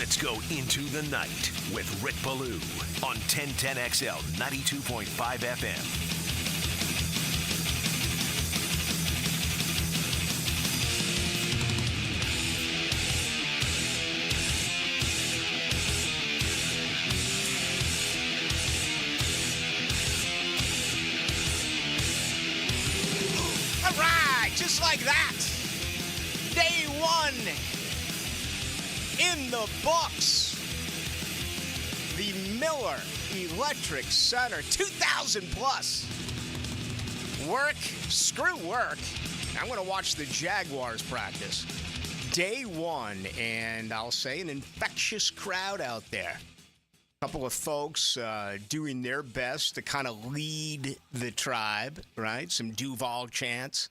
Let's go into the night with Rick Ballou on 1010XL 92.5 FM. All right, just like that. Day one in the books. The Miller Electric Center, 2,000 plus. Work, screw work. I'm going to watch the Jaguars practice. Day one, and I'll say an infectious crowd out there. A couple of folks doing their best to kind of lead the tribe, right? Some Duval chants.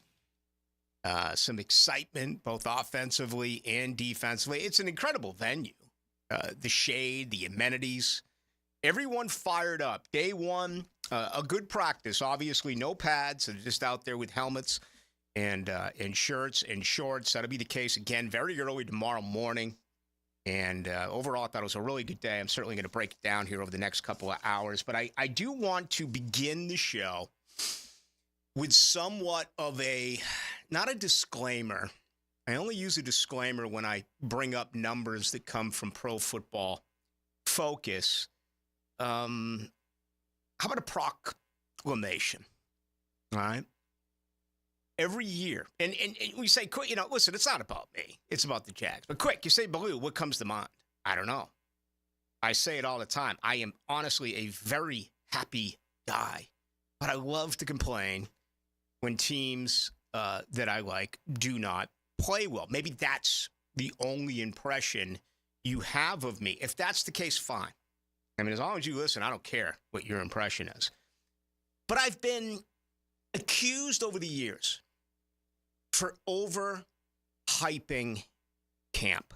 Some excitement, both offensively and defensively. It's an incredible venue. The shade, the amenities, everyone fired up. Day one, a good practice. Obviously, no pads. They're just out there with helmets and shirts and shorts. That'll be the case again very early tomorrow morning. And overall, I thought it was a really good day. I'm certainly going to break it down here over the next couple of hours. But I do want to begin the show with somewhat of not a disclaimer. I only use a disclaimer when I bring up numbers that come from Pro Football Focus. How about a proclamation? All right. Every year, and we say, listen, it's not about me. It's about the Jags. But quick, you say, Ballou, what comes to mind? I don't know. I say it all the time. I am honestly a very happy guy, but I love to complain when teams that I like do not play well. Maybe that's the only impression you have of me. If that's the case, fine. I mean, as long as you listen, I don't care what your impression is. But I've been accused over the years for over-hyping camp,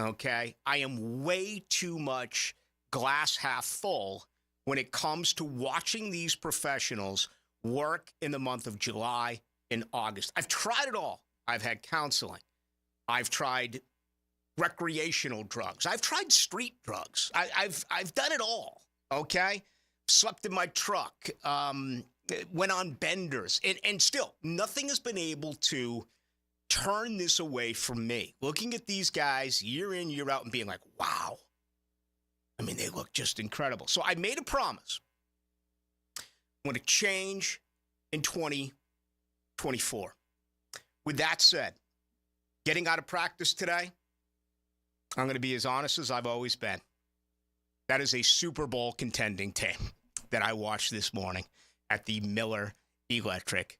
okay? I am way too much glass half full when it comes to watching these professionals work in the month of July and August. I've tried it all. I've had counseling. I've tried recreational drugs. I've tried street drugs. I've done it all, okay? Slept in my truck, went on benders, and still, nothing has been able to turn this away from me. Looking at these guys year in, year out, and being like, wow. I mean, they look just incredible. So I made a promise. I'm going to change in 2024. With that said, getting out of practice today, I'm going to be as honest as I've always been. That is a Super Bowl contending team that I watched this morning at the Miller Electric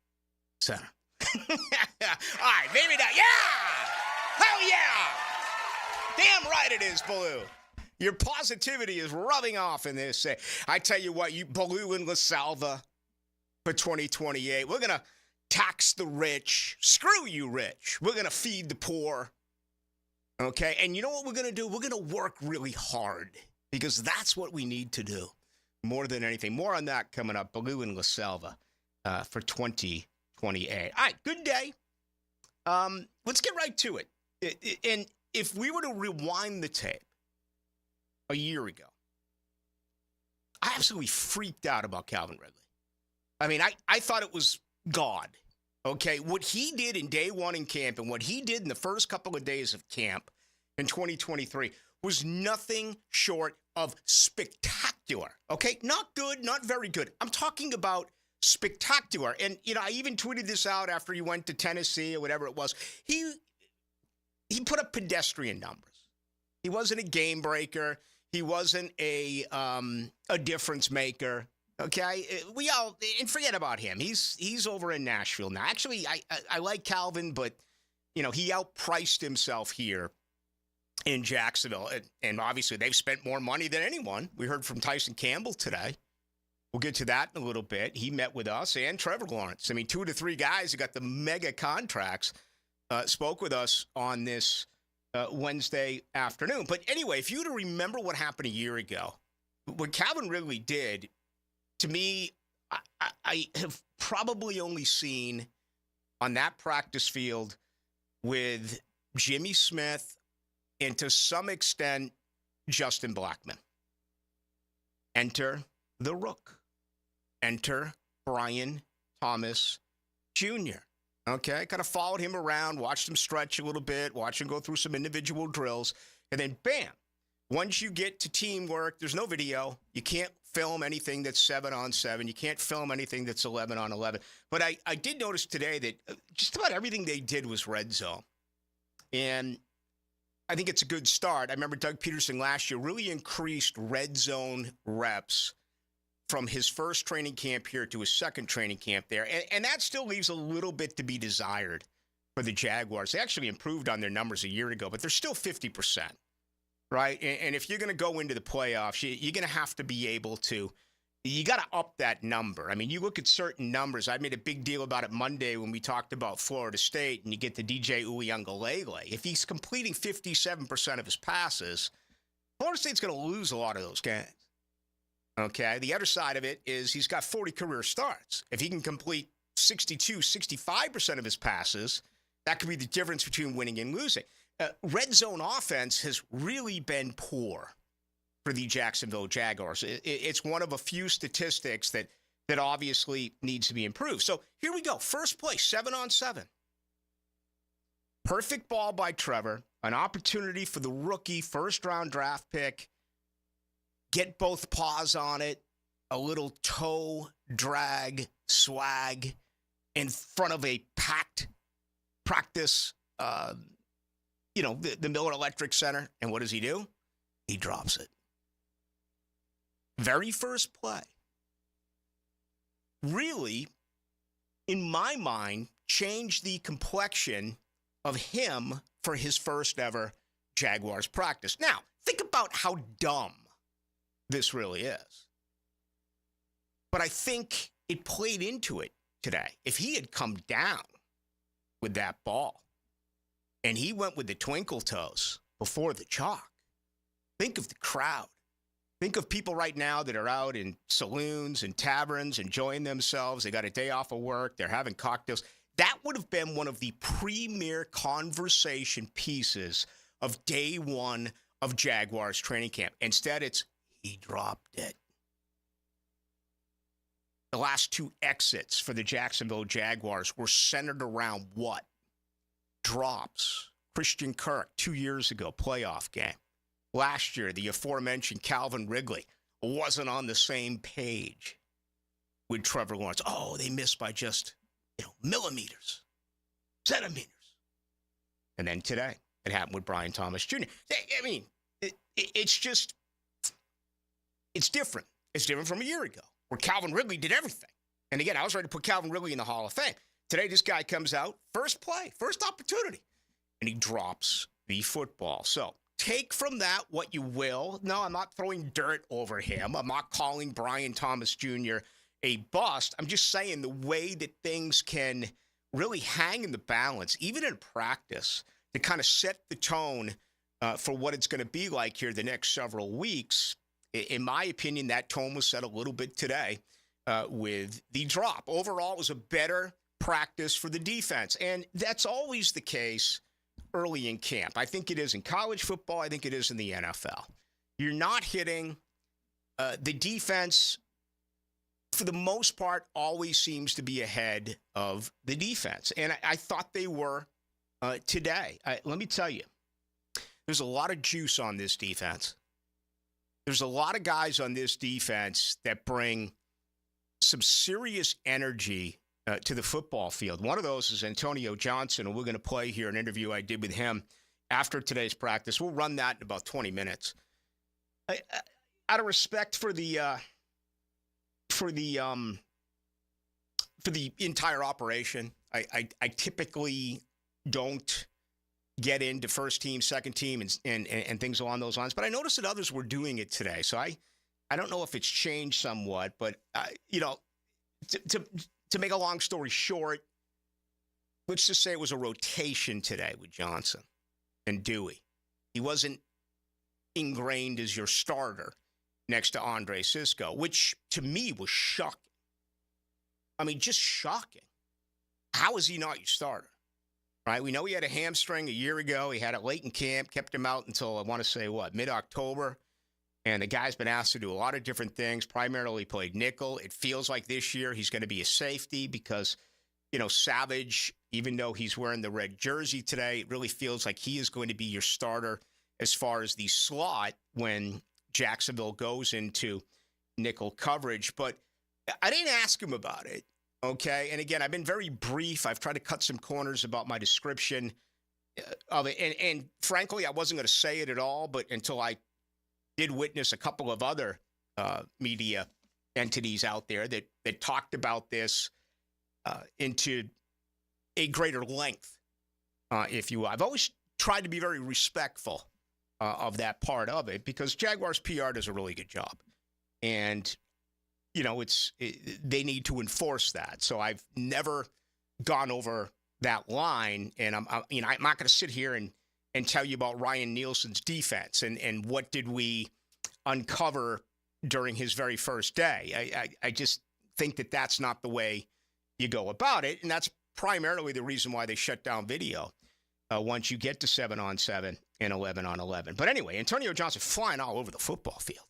Center. All right, maybe not. Yeah! Hell yeah! Damn right it is, Ballou. Your positivity is rubbing off in this. I tell you what, you Ballou and LaSalva for 2028. We're going to tax the rich. Screw you, rich. We're going to feed the poor. Okay? And you know what we're going to do? We're going to work really hard because that's what we need to do more than anything. More on that coming up. Ballou and LaSalva for 2028. All right, good day. Let's get right to it. And if we were to rewind the tape a year ago, I absolutely freaked out about Calvin Ridley. I mean, I thought it was God. Okay, what he did in day one in camp and what he did in the first couple of days of camp in 2023 was nothing short of spectacular. Okay, not good, not very good. I'm talking about spectacular. And, I even tweeted this out after he went to Tennessee or whatever it was. He put up pedestrian numbers. He wasn't a game breaker. He wasn't a difference maker. Okay, and forget about him. He's over in Nashville now. Actually, I like Calvin, but he outpriced himself here in Jacksonville, and obviously they've spent more money than anyone. We heard from Tyson Campbell today. We'll get to that in a little bit. He met with us and Trevor Lawrence. I mean, 2 to 3 guys who got the mega contracts spoke with us on this Wednesday afternoon. But anyway, if you were to remember what happened a year ago, what Calvin Ridley did. To me, I have probably only seen on that practice field with Jimmy Smith and to some extent Justin Blackman. Enter the Rook. Enter Brian Thomas Jr. Okay, kind of followed him around, watched him stretch a little bit, watched him go through some individual drills, and then bam, once you get to teamwork, there's no video. You can't film anything that's 7-on-7. You can't film anything that's 11-on-11. But I did notice today that just about everything they did was red zone. And I think it's a good start. I remember Doug Peterson last year really increased red zone reps from his first training camp here to his second training camp there. And that still leaves a little bit to be desired for the Jaguars. They actually improved on their numbers a year ago, but they're still 50%, right? And if you're going to go into the playoffs, you're going to have to be able to, you got to up that number. I mean, you look at certain numbers. I made a big deal about it Monday when we talked about Florida State, and you get the DJ Uiagalelei. If he's completing 57% of his passes, Florida State's going to lose a lot of those games. Okay, the other side of it is he's got 40 career starts. If he can complete 62, 65% of his passes, that could be the difference between winning and losing. Red zone offense has really been poor for the Jacksonville Jaguars. It's one of a few statistics that obviously needs to be improved. So here we go. First play, 7-on-7. Perfect ball by Trevor. An opportunity for the rookie first-round draft pick. Get both paws on it, a little toe drag swag in front of a packed practice, the Miller Electric Center. And what does he do? He drops it. Very first play. Really, in my mind, changed the complexion of him for his first ever Jaguars practice. Now, think about how dumb this really is. But I think it played into it today. If he had come down with that ball and he went with the twinkle toes before the chalk, think of the crowd. Think of people right now that are out in saloons and taverns enjoying themselves. They got a day off of work. They're having cocktails. That would have been one of the premier conversation pieces of day one of Jaguars training camp. Instead, it's he dropped it. The last two exits for the Jacksonville Jaguars were centered around what? Drops. Christian Kirk, 2 years ago, playoff game. Last year, the aforementioned Calvin Ridley wasn't on the same page with Trevor Lawrence. Oh, they missed by just, millimeters, centimeters. And then today, it happened with Brian Thomas Jr. I mean, it's just, it's different. It's different from a year ago where Calvin Ridley did everything. And again, I was ready to put Calvin Ridley in the Hall of Fame. Today, this guy comes out, first play, first opportunity, and he drops the football. So take from that what you will. No, I'm not throwing dirt over him. I'm not calling Brian Thomas Jr. a bust. I'm just saying the way that things can really hang in the balance, even in practice, to kind of set the tone for what it's going to be like here the next several weeks. In my opinion, that tone was set a little bit today with the drop. Overall, it was a better practice for the defense. And that's always the case early in camp. I think it is in college football. I think it is in the NFL. You're not hitting the defense, for the most part, always seems to be ahead of the defense. And I thought they were today. Let me tell you, there's a lot of juice on this defense. There's a lot of guys on this defense that bring some serious energy to the football field. One of those is Antonio Johnson, and we're going to play here an interview I did with him after today's practice. We'll run that in about 20 minutes. Out of respect for the entire operation, I typically don't get into first team, second team, and things along those lines. But I noticed that others were doing it today. So I don't know if it's changed somewhat, but to make a long story short, let's just say it was a rotation today with Johnson and Dewey. He wasn't ingrained as your starter next to Andre Cisco, which to me was shocking. I mean, just shocking. How is he not your starter? right? We know he had a hamstring a year ago. He had it late in camp, kept him out until, I want to say, mid-October. And the guy's been asked to do a lot of different things, primarily played nickel. It feels like this year he's going to be a safety because, Savage, even though he's wearing the red jersey today, it really feels like he is going to be your starter as far as the slot when Jacksonville goes into nickel coverage. But I didn't ask him about it, okay? And again, I've been very brief. I've tried to cut some corners about my description of it. And frankly, I wasn't going to say it at all, but until I did witness a couple of other media entities out there that talked about this into a greater length, if you will. I've always tried to be very respectful of that part of it because Jaguars PR does a really good job. And, they need to enforce that. So I've never gone over that line. And I'm not going to sit here and tell you about Ryan Nielsen's defense and what did we uncover during his very first day. I just think that that's not the way you go about it. And that's primarily the reason why they shut down video once you get to 7-on-7 and 11-on-11. But anyway, Antonio Johnson flying all over the football field.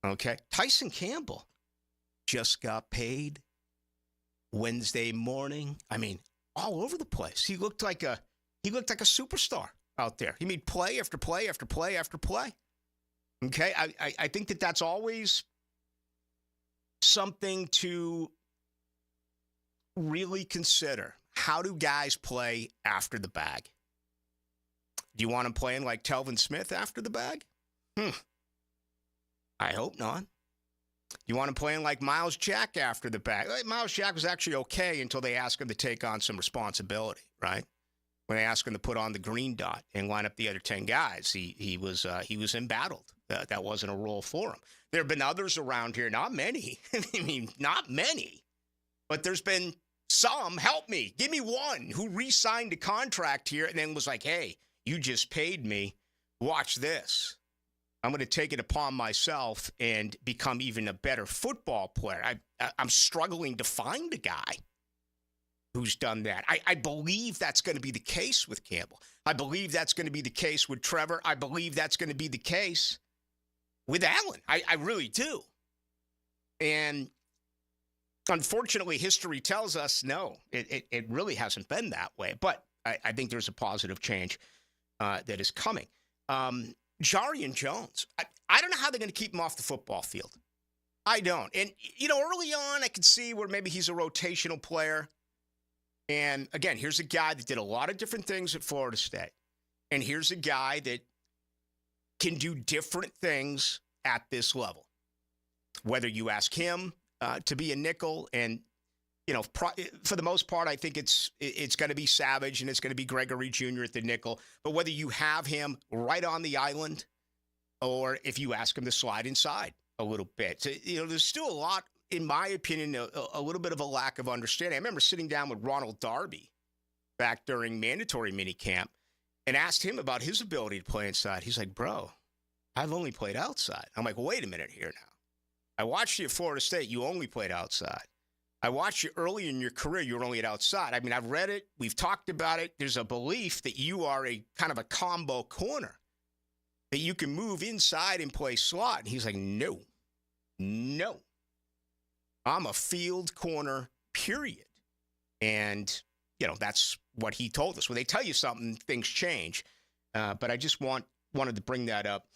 Okay. Tyson Campbell just got paid Wednesday morning. I mean, all over the place. He looked like a superstar out there. He made play after play after play after play. Okay. I think that that's always something to really consider. How do guys play after the bag? Do you want them playing like Telvin Smith after the bag? I hope not. You want him playing like Miles Jack after the bag? Miles Jack was actually okay until they asked him to take on some responsibility, right? When they asked him to put on the green dot and line up the other 10 guys, he was embattled. That wasn't a role for him. There have been others around here, not many. I mean, not many. But there's been some, help me, give me one, who re-signed a contract here and then was like, hey, you just paid me. Watch this. I'm going to take it upon myself and become even a better football player. I'm struggling to find a guy who's done that. I believe that's going to be the case with Campbell. I believe that's going to be the case with Trevor. I believe that's going to be the case with Allen. I really do. And unfortunately, history tells us no, it really hasn't been that way. But I think there's a positive change that is coming. Jarian Jones, I don't know how they're going to keep him off the football field. I don't. And, early on, I could see where maybe he's a rotational player. And, again, here's a guy that did a lot of different things at Florida State. And here's a guy that can do different things at this level. Whether you ask him to be a nickel and, for the most part, I think it's going to be Savage and it's going to be Gregory Jr. at the nickel. But whether you have him right on the island or if you ask him to slide inside a little bit, so, there's still a lot, in my opinion, a little bit of a lack of understanding. I remember sitting down with Ronald Darby back during mandatory minicamp and asked him about his ability to play inside. He's like, bro, I've only played outside. I'm like, well, wait a minute here now. I watched you at Florida State. You only played outside. I watched you early in your career. You were only at outside. I mean, I've read it. We've talked about it. There's a belief that you are a kind of a combo corner, that you can move inside and play slot. And he's like, no. I'm a field corner, period. And, that's what he told us. When they tell you something, things change. But I just wanted to bring that up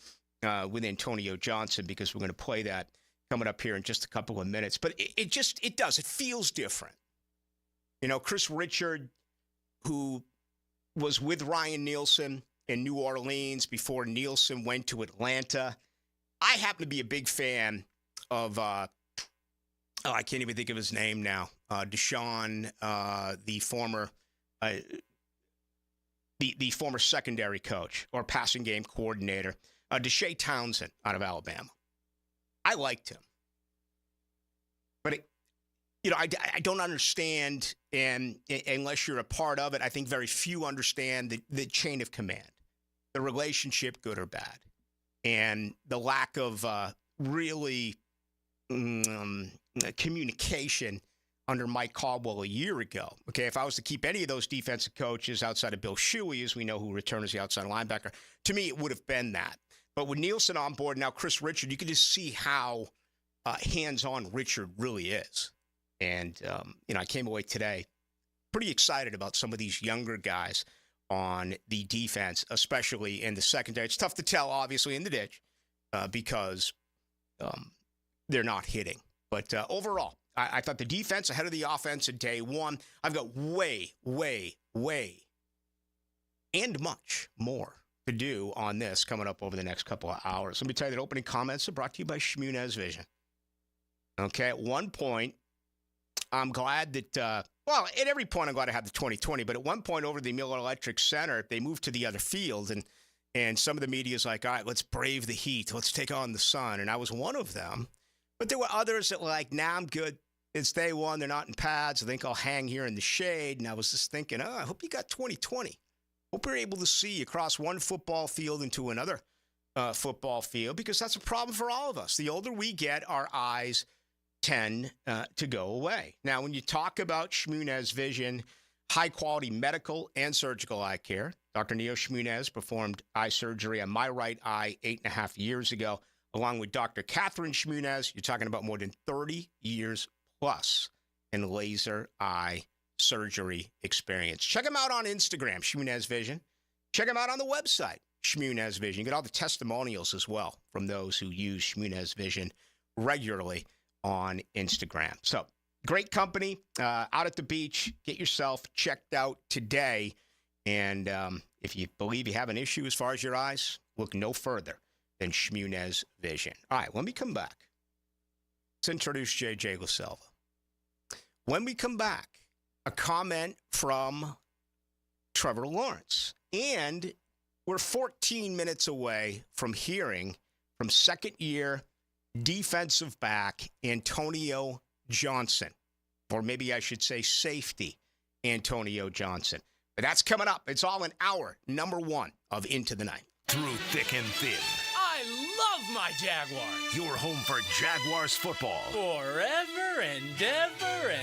with Antonio Johnson because we're going to play that coming up here in just a couple of minutes. But it feels different. Chris Richard, who was with Ryan Nielsen in New Orleans before Nielsen went to Atlanta. I happen to be a big fan of, I can't even think of his name now, Deshaun, the former secondary coach or passing game coordinator, Deshaun Townsend out of Alabama. I liked him. But, I don't understand, and unless you're a part of it, I think very few understand the chain of command, the relationship, good or bad, and the lack of really communication under Mike Caldwell a year ago. Okay, if I was to keep any of those defensive coaches outside of Bill Shuey, as we know who returned as the outside linebacker, to me it would have been that. But with Nielsen on board, now Chris Richard, you can just see how hands-on Richard really is. And, I came away today pretty excited about some of these younger guys on the defense, especially in the secondary. It's tough to tell, obviously, in the ditch because they're not hitting. But overall, I thought the defense ahead of the offense in day one. I've got way, and much more to do on this coming up over the next couple of hours. Let me tell you that opening comments are brought to you by Shmunez Vision. Okay, at one point, I'm glad that, at every point I'm glad I had the 20/20, but at one point over the Miller Electric Center, they moved to the other field, and some of the media is like, all right, let's brave the heat. Let's take on the sun. And I was one of them. But there were others that were like, nah, I'm good. It's day one. They're not in pads. I think I'll hang here in the shade. And I was just thinking, I hope you got 20/20. Hope we're able to see across one football field into another football field, because that's a problem for all of us. The older we get, our eyes tend to go away. Now, when you talk about Shmunez Vision, high-quality medical and surgical eye care, Dr. Neo Shmunez performed eye surgery on my right eye 8.5 years ago, along with Dr. Catherine Shmunez. You're talking about more than 30 years plus in laser eye surgery experience. Check them out on Instagram, Shmunez Vision. Check them out on the website, Shmunez Vision. You get all the testimonials as well from those who use Shmunez Vision regularly on Instagram. So, great company out at the beach. Get yourself checked out today. And if you believe you have an issue as far as your eyes, look no further than Shmunez Vision. All right, when we come back, let's introduce J.J. LaSelva. When we come back, a comment from Trevor Lawrence. And we're 14 minutes away from hearing from second-year defensive back Antonio Johnson. Or maybe I should say safety Antonio Johnson. But that's coming up. It's all in hour number one of Into the Night. Through thick and thin. I love my Jaguars. Your home for Jaguars football. Forever and ever and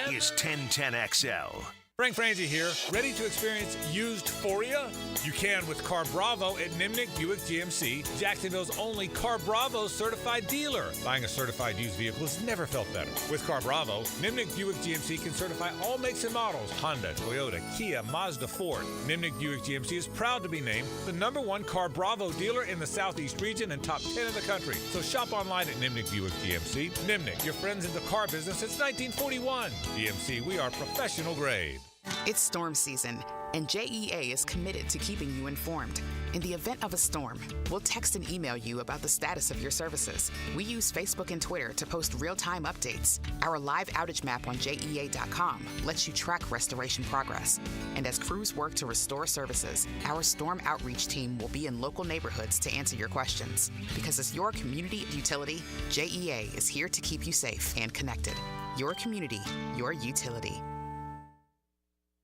ever. Is 1010XL. Frank Franzi here. Ready to experience used-phoria? You can with Car Bravo at Nimnik Buick GMC, Jacksonville's only Car Bravo certified dealer. Buying a certified used vehicle has never felt better. With Car Bravo, Nimnik Buick GMC can certify all makes and models: Honda, Toyota, Kia, Mazda, Ford. Nimnik Buick GMC is proud to be named the #1 Car Bravo dealer in the Southeast region and top 10 in the country. So shop online at Nimnik Buick GMC. Nimnik, your friends in the car business since 1941. GMC, we are professional grade. It's storm season, and JEA is committed to keeping you informed. In the event of a storm, we'll text and email you about the status of your services. We use Facebook and Twitter to post real-time updates. Our live outage map on JEA.com lets you track restoration progress. And as crews work to restore services, our storm outreach team will be in local neighborhoods to answer your questions. Because as your community utility, JEA is here to keep you safe and connected. Your community, your utility.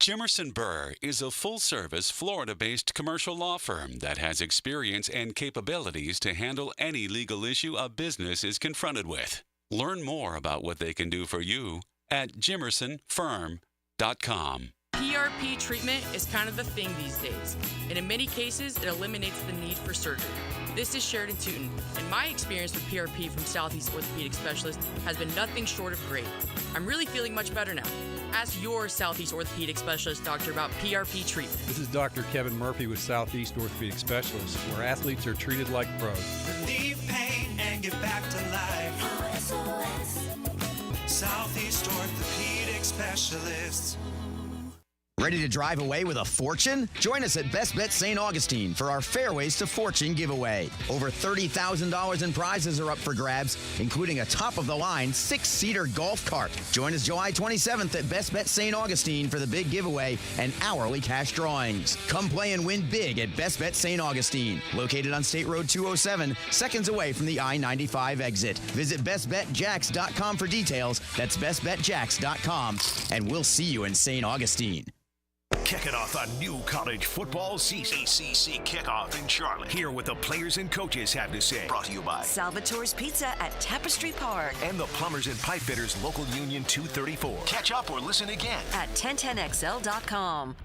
Jimerson Burr is a full-service, Florida-based commercial law firm that has experience and capabilities to handle any legal issue a business is confronted with. Learn more about what they can do for you at jimersonfirm.com. PRP treatment is kind of the thing these days, and in many cases, it eliminates the need for surgery. This is Sheridan Tootin, and my experience with PRP from Southeast Orthopedic Specialist has been nothing short of great. I'm really feeling much better now. Ask your Southeast Orthopedic Specialist doctor about PRP treatment. This is Dr. Kevin Murphy with Southeast Orthopedic Specialists, where athletes are treated like pros. Relieve pain and get back to life. Southeast Orthopedic Specialists. Ready to drive away with a fortune? Join us at Best Bet St. Augustine for our Fairways to Fortune giveaway. Over $30,000 in prizes are up for grabs, including a top-of-the-line 6-seater golf cart. Join us July 27th at Best Bet St. Augustine for the big giveaway and hourly cash drawings. Come play and win big at Best Bet St. Augustine, located on State Road 207, seconds away from the I-95 exit. Visit bestbetjacks.com for details. That's bestbetjacks.com, and we'll see you in St. Augustine. Kicking off a new college football season. ACC kickoff in Charlotte. Hear what the players and coaches have to say. Brought to you by Salvatore's Pizza at Tapestry Park. and the Plumbers and Pipe Fitters Local Union 234. Catch up or listen again At 1010XL.com.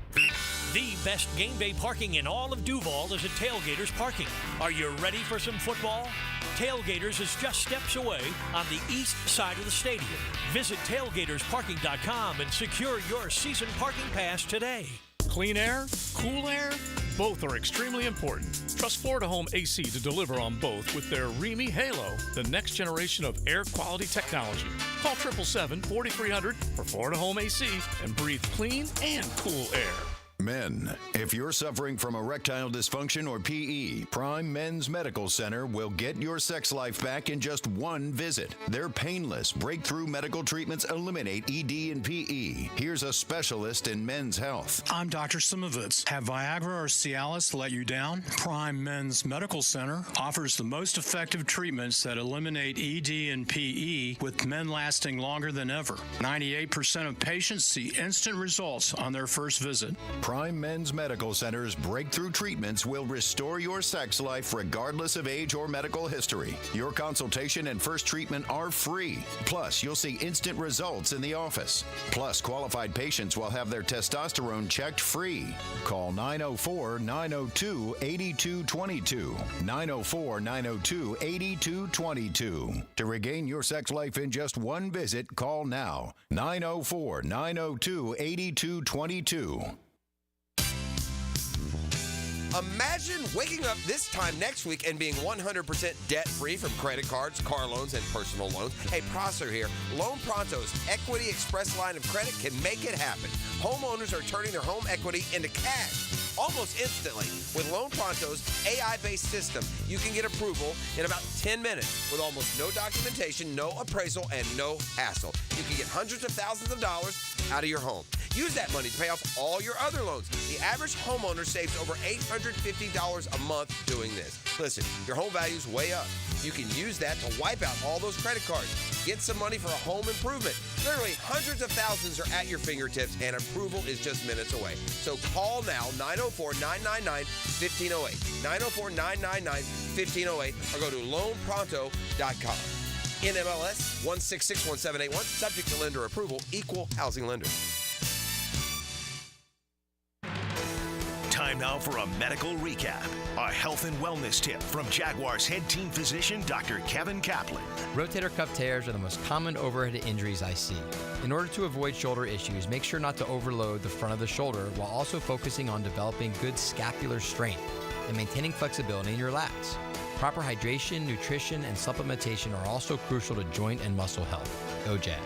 The best game day parking in all of Duval is at Tailgaters Parking. Are you ready for some football? Tailgaters is just steps away on the east side of the stadium. Visit tailgatorsparking.com and secure your season parking pass today. Clean air, cool air, both are extremely important. Trust Florida Home AC to deliver on both with their Remy Halo, the next generation of air quality technology. Call 777-4300 for Florida Home AC and breathe clean and cool air. Men, if you're suffering from erectile dysfunction or PE, Prime Men's Medical Center will get your sex life back in just one visit. Their painless, breakthrough medical treatments eliminate ED and PE. Here's a specialist in men's health. I'm Dr. Simovitz. Have Viagra or Cialis let you down? Prime Men's Medical Center offers the most effective treatments that eliminate ED and PE, with men lasting longer than ever. 98% of patients see instant results on their first visit. Prime Men's Medical Center's breakthrough treatments will restore your sex life regardless of age or medical history. Your consultation and first treatment are free. Plus, you'll see instant results in the office. Plus, qualified patients will have their testosterone checked free. Call 904-902-8222. 904-902-8222. To regain your sex life in just one visit, call now. 904-902-8222. Imagine waking up this time next week and being 100% debt-free from credit cards, car loans, and personal loans. Hey, Prosser here. Loan Pronto's Equity Express line of credit can make it happen. Homeowners are turning their home equity into cash almost instantly. With Loan Pronto's AI-based system, you can get approval in about 10 minutes with almost no documentation, no appraisal, and no hassle. You can get hundreds of thousands of dollars out of your home. Use that money to pay off all your other loans. The average homeowner saves over $850 a month doing this. Listen, your home value's way up. You can use that to wipe out all those credit cards. Get some money for a home improvement. Literally hundreds of thousands are at your fingertips, and approval is just minutes away. So call now, 904-999-1508. 904-999-1508, or go to loanpronto.com. NMLS 1661781, subject to lender approval, equal housing lender. Time now for a medical recap. A health and wellness tip from Jaguars head team physician Dr. Kevin Kaplan. Rotator cuff tears are the most common overhead injuries I see. In order to avoid shoulder issues, make sure not to overload the front of the shoulder while also focusing on developing good scapular strength and maintaining flexibility in your lats. Proper hydration, nutrition, and supplementation are also crucial to joint and muscle health. Go Jag.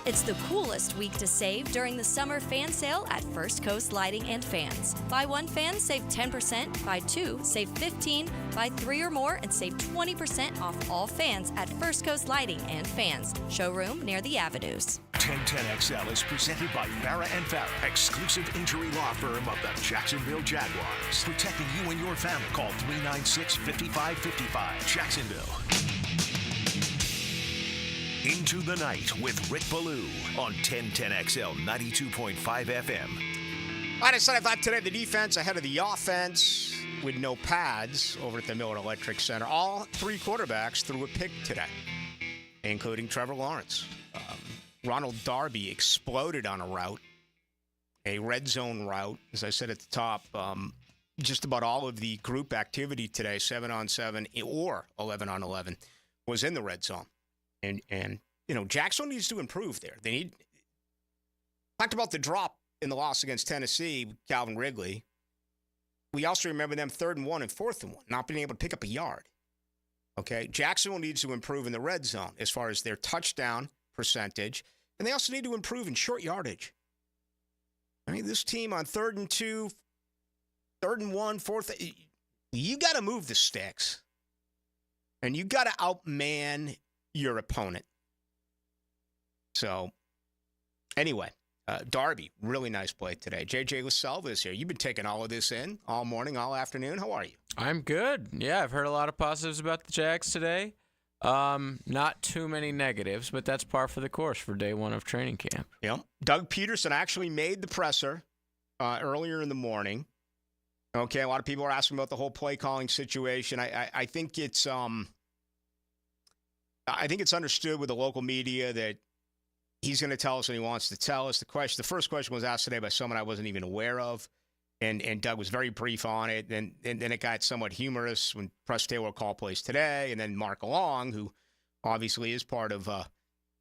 It's the coolest week to save during the summer fan sale at First Coast Lighting and Fans. Buy one fan, save 10%. Buy two, save 15%. Buy three or more and save 20% off all fans at First Coast Lighting and Fans. Showroom near the Avenues. 1010XL is presented by Farah & Farah, exclusive injury law firm of the Jacksonville Jaguars. Protecting you and your family. Call 396-5555. Jacksonville. Into the Night with Rick Ballou on 1010XL 92.5 FM. All right, I said I thought today the defense ahead of the offense with no pads over at the Miller Electric Center. All three quarterbacks threw a pick today, including Trevor Lawrence. Ronald Darby exploded on a route, a red zone route. As I said at the top, just about all of the group activity today, 7-on-7 or 11-on-11, was in the red zone. And you know, Jacksonville needs to improve there. They need talked about the drop in the loss against Tennessee, Calvin Ridley. We also remember them 3rd and 1 and 4th and 1, not being able to pick up a yard. Okay, Jacksonville needs to improve in the red zone as far as their touchdown percentage, and they also need to improve in short yardage. I mean, this team on 3rd and 2, 3rd and 1, 4th, you got to move the sticks, and you got to outman your opponent. So, anyway, Darby, really nice play today. JJ LaSalva is here. You've been taking all of this in all morning, all afternoon. How are you? I'm good. Yeah, I've heard a lot of positives about the Jags today. Not too many negatives, but that's par for the course for day one of training camp. Yep. Doug Peterson actually made the presser earlier in the morning. Okay, a lot of people are asking about the whole play calling situation. I think it's understood with the local media that he's going to tell us what he wants to tell us. The first question was asked today by someone I wasn't even aware of, and Doug was very brief on it. And then it got somewhat humorous when Press Taylor call plays today, and then Mark Long, who obviously is part of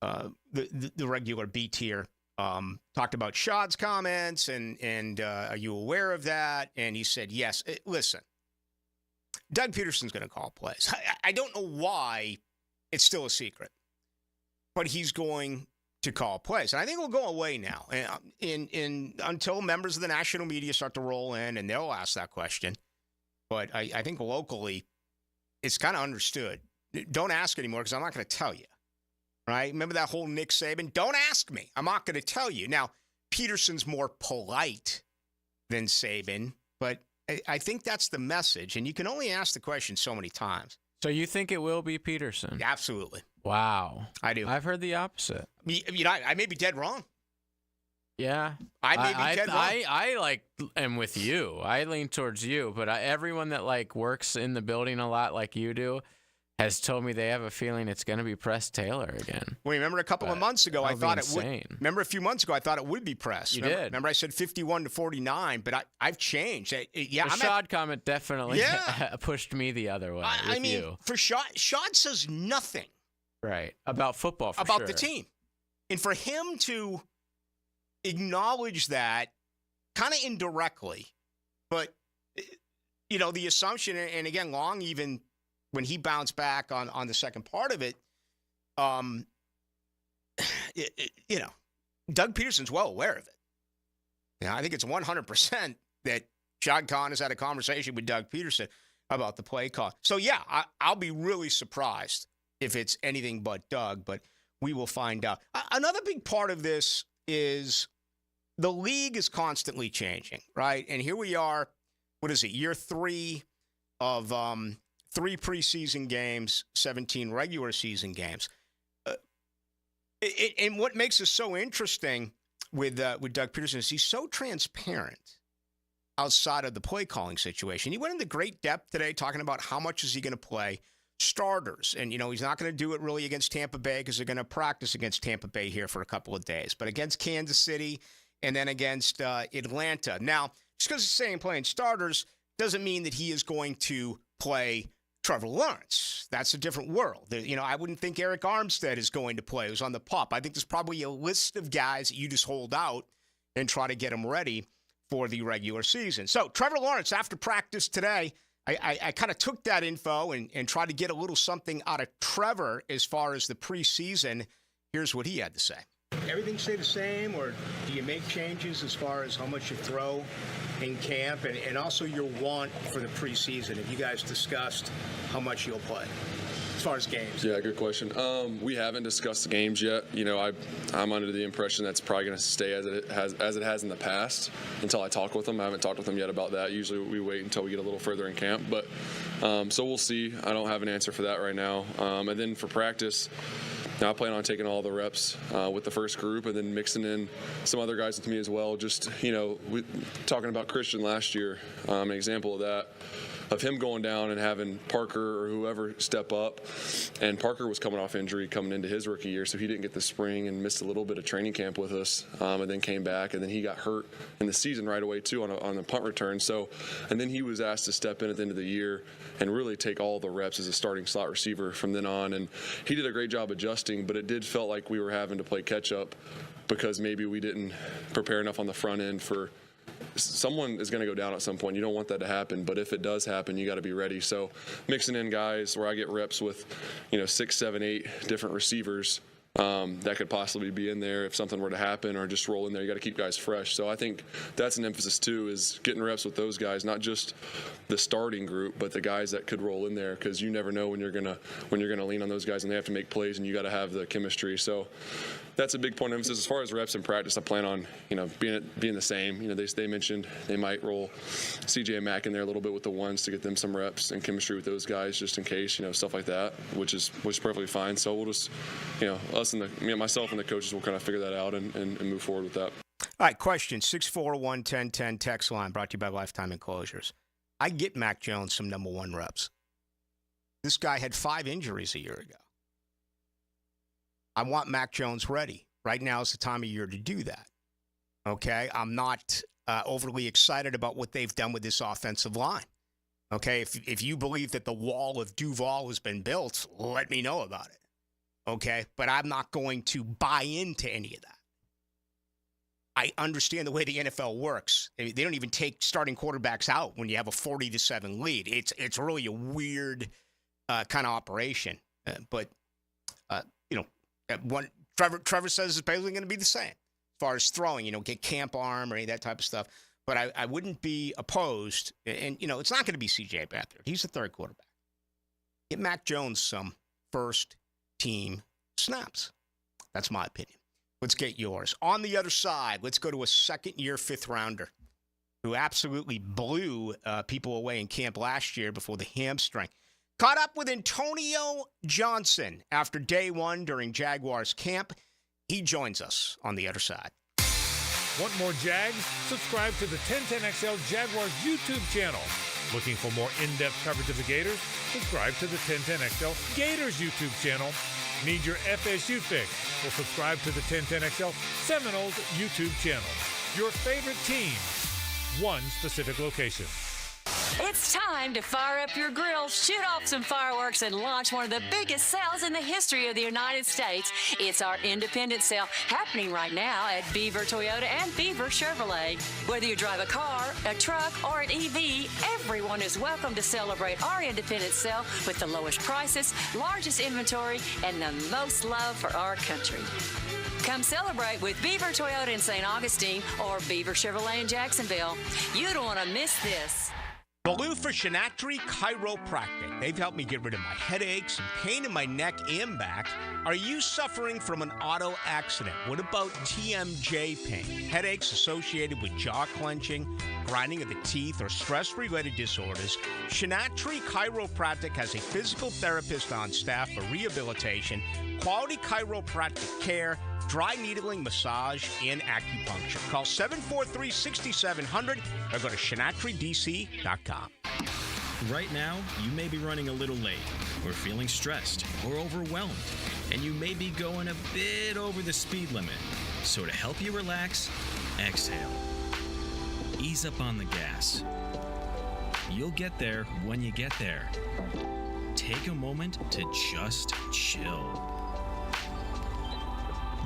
the regular beat here, talked about Shad's comments, and are you aware of that? And he said, yes. Listen, Doug Peterson's going to call plays. I don't know why it's still a secret, but he's going to call plays. And I think it'll go away now until members of the national media start to roll in, and they'll ask that question. But I think locally, it's kind of understood. Don't ask anymore because I'm not going to tell you. Right? Remember that whole Nick Saban? Don't ask me. I'm not going to tell you. Now, Peterson's more polite than Saban, but I think that's the message. And you can only ask the question so many times. So you think it will be Peterson? Absolutely. Wow. I do. I've heard the opposite. You know, I may be dead wrong. Yeah. I may be dead wrong. I am with you. I lean towards you, but everyone that works in the building a lot like you do has told me they have a feeling it's going to be Press Taylor again. Well, remember a couple of months ago, I thought it would. Remember a few months ago, I thought it would be Press. You did. Remember I said 51-49, but I've changed. The Shad comment definitely pushed me the other way. I mean, for Shad says nothing. Right. About football, about the team. And for him to acknowledge that kind of indirectly, but, you know, the assumption, and again, Long even when he bounced back on the second part of it, you know, Doug Peterson's well aware of it. I think it's 100% that Shad Khan has had a conversation with Doug Peterson about the play call. So, yeah, I'll be really surprised if it's anything but Doug, but we will find out. Another big part of this is the league is constantly changing, right? And here we are, what is it, year 3 of 3 preseason games, 17 regular season games. And what makes this so interesting with Doug Peterson is he's so transparent outside of the play calling situation. He went into great depth today talking about how much is he going to play starters. And, you know, he's not going to do it really against Tampa Bay because they're going to practice against Tampa Bay here for a couple of days. But against Kansas City and then against Atlanta. Now, just because he's saying playing starters doesn't mean that he is going to play Trevor Lawrence. That's a different world. You know, I wouldn't think Eric Armstead is going to play, who's on the pup. I think there's probably a list of guys that you just hold out and try to get them ready for the regular season. So Trevor Lawrence, after practice today, I kind of took that info and tried to get a little something out of Trevor as far as the preseason. Here's what he had to say. Everything stay the same, or do you make changes as far as how much you throw in camp and also your want for the preseason? Have you guys discussed how much you'll play as far as games? Yeah, good question. We haven't discussed the games yet. You know, I'm under the impression that's probably going to stay as it has in the past until I talk with them. I haven't talked with them yet about that. Usually we wait until we get a little further in camp, but so we'll see. I don't have an answer for that right now. And then for practice, now I plan on taking all the reps with the first group and then mixing in some other guys with me as well. Just, you know, talking about Christian last year, an example of that, of him going down and having Parker or whoever step up. And Parker was coming off injury coming into his rookie year, so he didn't get the spring and missed a little bit of training camp with us, and then came back. And then he got hurt in the season right away, too, on a punt return. So, and then he was asked to step in at the end of the year and really take all the reps as a starting slot receiver from then on. And he did a great job adjusting, but it did felt like we were having to play catch-up because maybe we didn't prepare enough on the front end for – someone is going to go down at some point. You don't want that to happen, but if it does happen, you got to be ready. So mixing in guys where I get reps with, 6, 7, 8 different receivers that could possibly be in there if something were to happen, or just roll in there. You got to keep guys fresh. So I think that's an emphasis too, is getting reps with those guys, not just the starting group, but the guys that could roll in there, because you never know when you're gonna lean on those guys and they have to make plays, and you got to have the chemistry. So that's a big point of emphasis. As far as reps in practice, I plan on being the same. They mentioned they might roll CJ and Mack in there a little bit with the ones to get them some reps and chemistry with those guys, just in case, stuff like that, which is perfectly fine. So we'll just us and myself and the coaches will kind of figure that out and move forward with that. All right, question 641-1010 text line brought to you by Lifetime Enclosures. I get Mac Jones some number one reps. This guy had 5 injuries a year ago. I want Mac Jones ready. Right now is the time of year to do that. Okay? I'm not overly excited about what they've done with this offensive line. Okay? If you believe that the wall of Duval has been built, let me know about it. Okay? But I'm not going to buy into any of that. I understand the way the NFL works. They don't even take starting quarterbacks out when you have a 40-7 lead. It's really a weird kind of operation. Trevor says it's basically going to be the same as far as throwing. Get camp arm or any of that type of stuff. But I wouldn't be opposed. And it's not going to be C.J. Beathard. He's the third quarterback. Get Mac Jones some first team snaps. That's my opinion. Let's get yours. On the other side, let's go to a second-year fifth-rounder who absolutely blew people away in camp last year before the hamstring. Caught up with Antonio Johnson after day one during Jaguars camp. He joins us on the other side. Want more Jags? Subscribe to the 1010XL Jaguars YouTube channel. Looking for more in-depth coverage of the Gators? Subscribe to the 1010XL Gators YouTube channel. Need your FSU fix? Well, subscribe to the 1010XL Seminoles YouTube channel. Your favorite team, one specific location. It's time to fire up your grill, shoot off some fireworks, and launch one of the biggest sales in the history of the United States. It's our independent sale happening right now at Beaver Toyota and Beaver Chevrolet. Whether you drive a car, a truck, or an EV, everyone is welcome to celebrate our independent sale with the lowest prices, largest inventory, and the most love for our country. Come celebrate with Beaver Toyota in St. Augustine or Beaver Chevrolet in Jacksonville. You don't want to miss this. Ballou for Shinatri Chiropractic. They've helped me get rid of my headaches and pain in my neck and back. Are you suffering from an auto accident? What about TMJ pain? Headaches associated with jaw clenching, grinding of the teeth, or stress-related disorders? Shinatri Chiropractic has a physical therapist on staff for rehabilitation, quality chiropractic care, dry needling, massage, and acupuncture. Call 743-6700 or go to ShinatriDC.com. Right now, you may be running a little late, or feeling stressed, or overwhelmed, and you may be going a bit over the speed limit. So to help you relax, exhale. Ease up on the gas. You'll get there when you get there. Take a moment to just chill.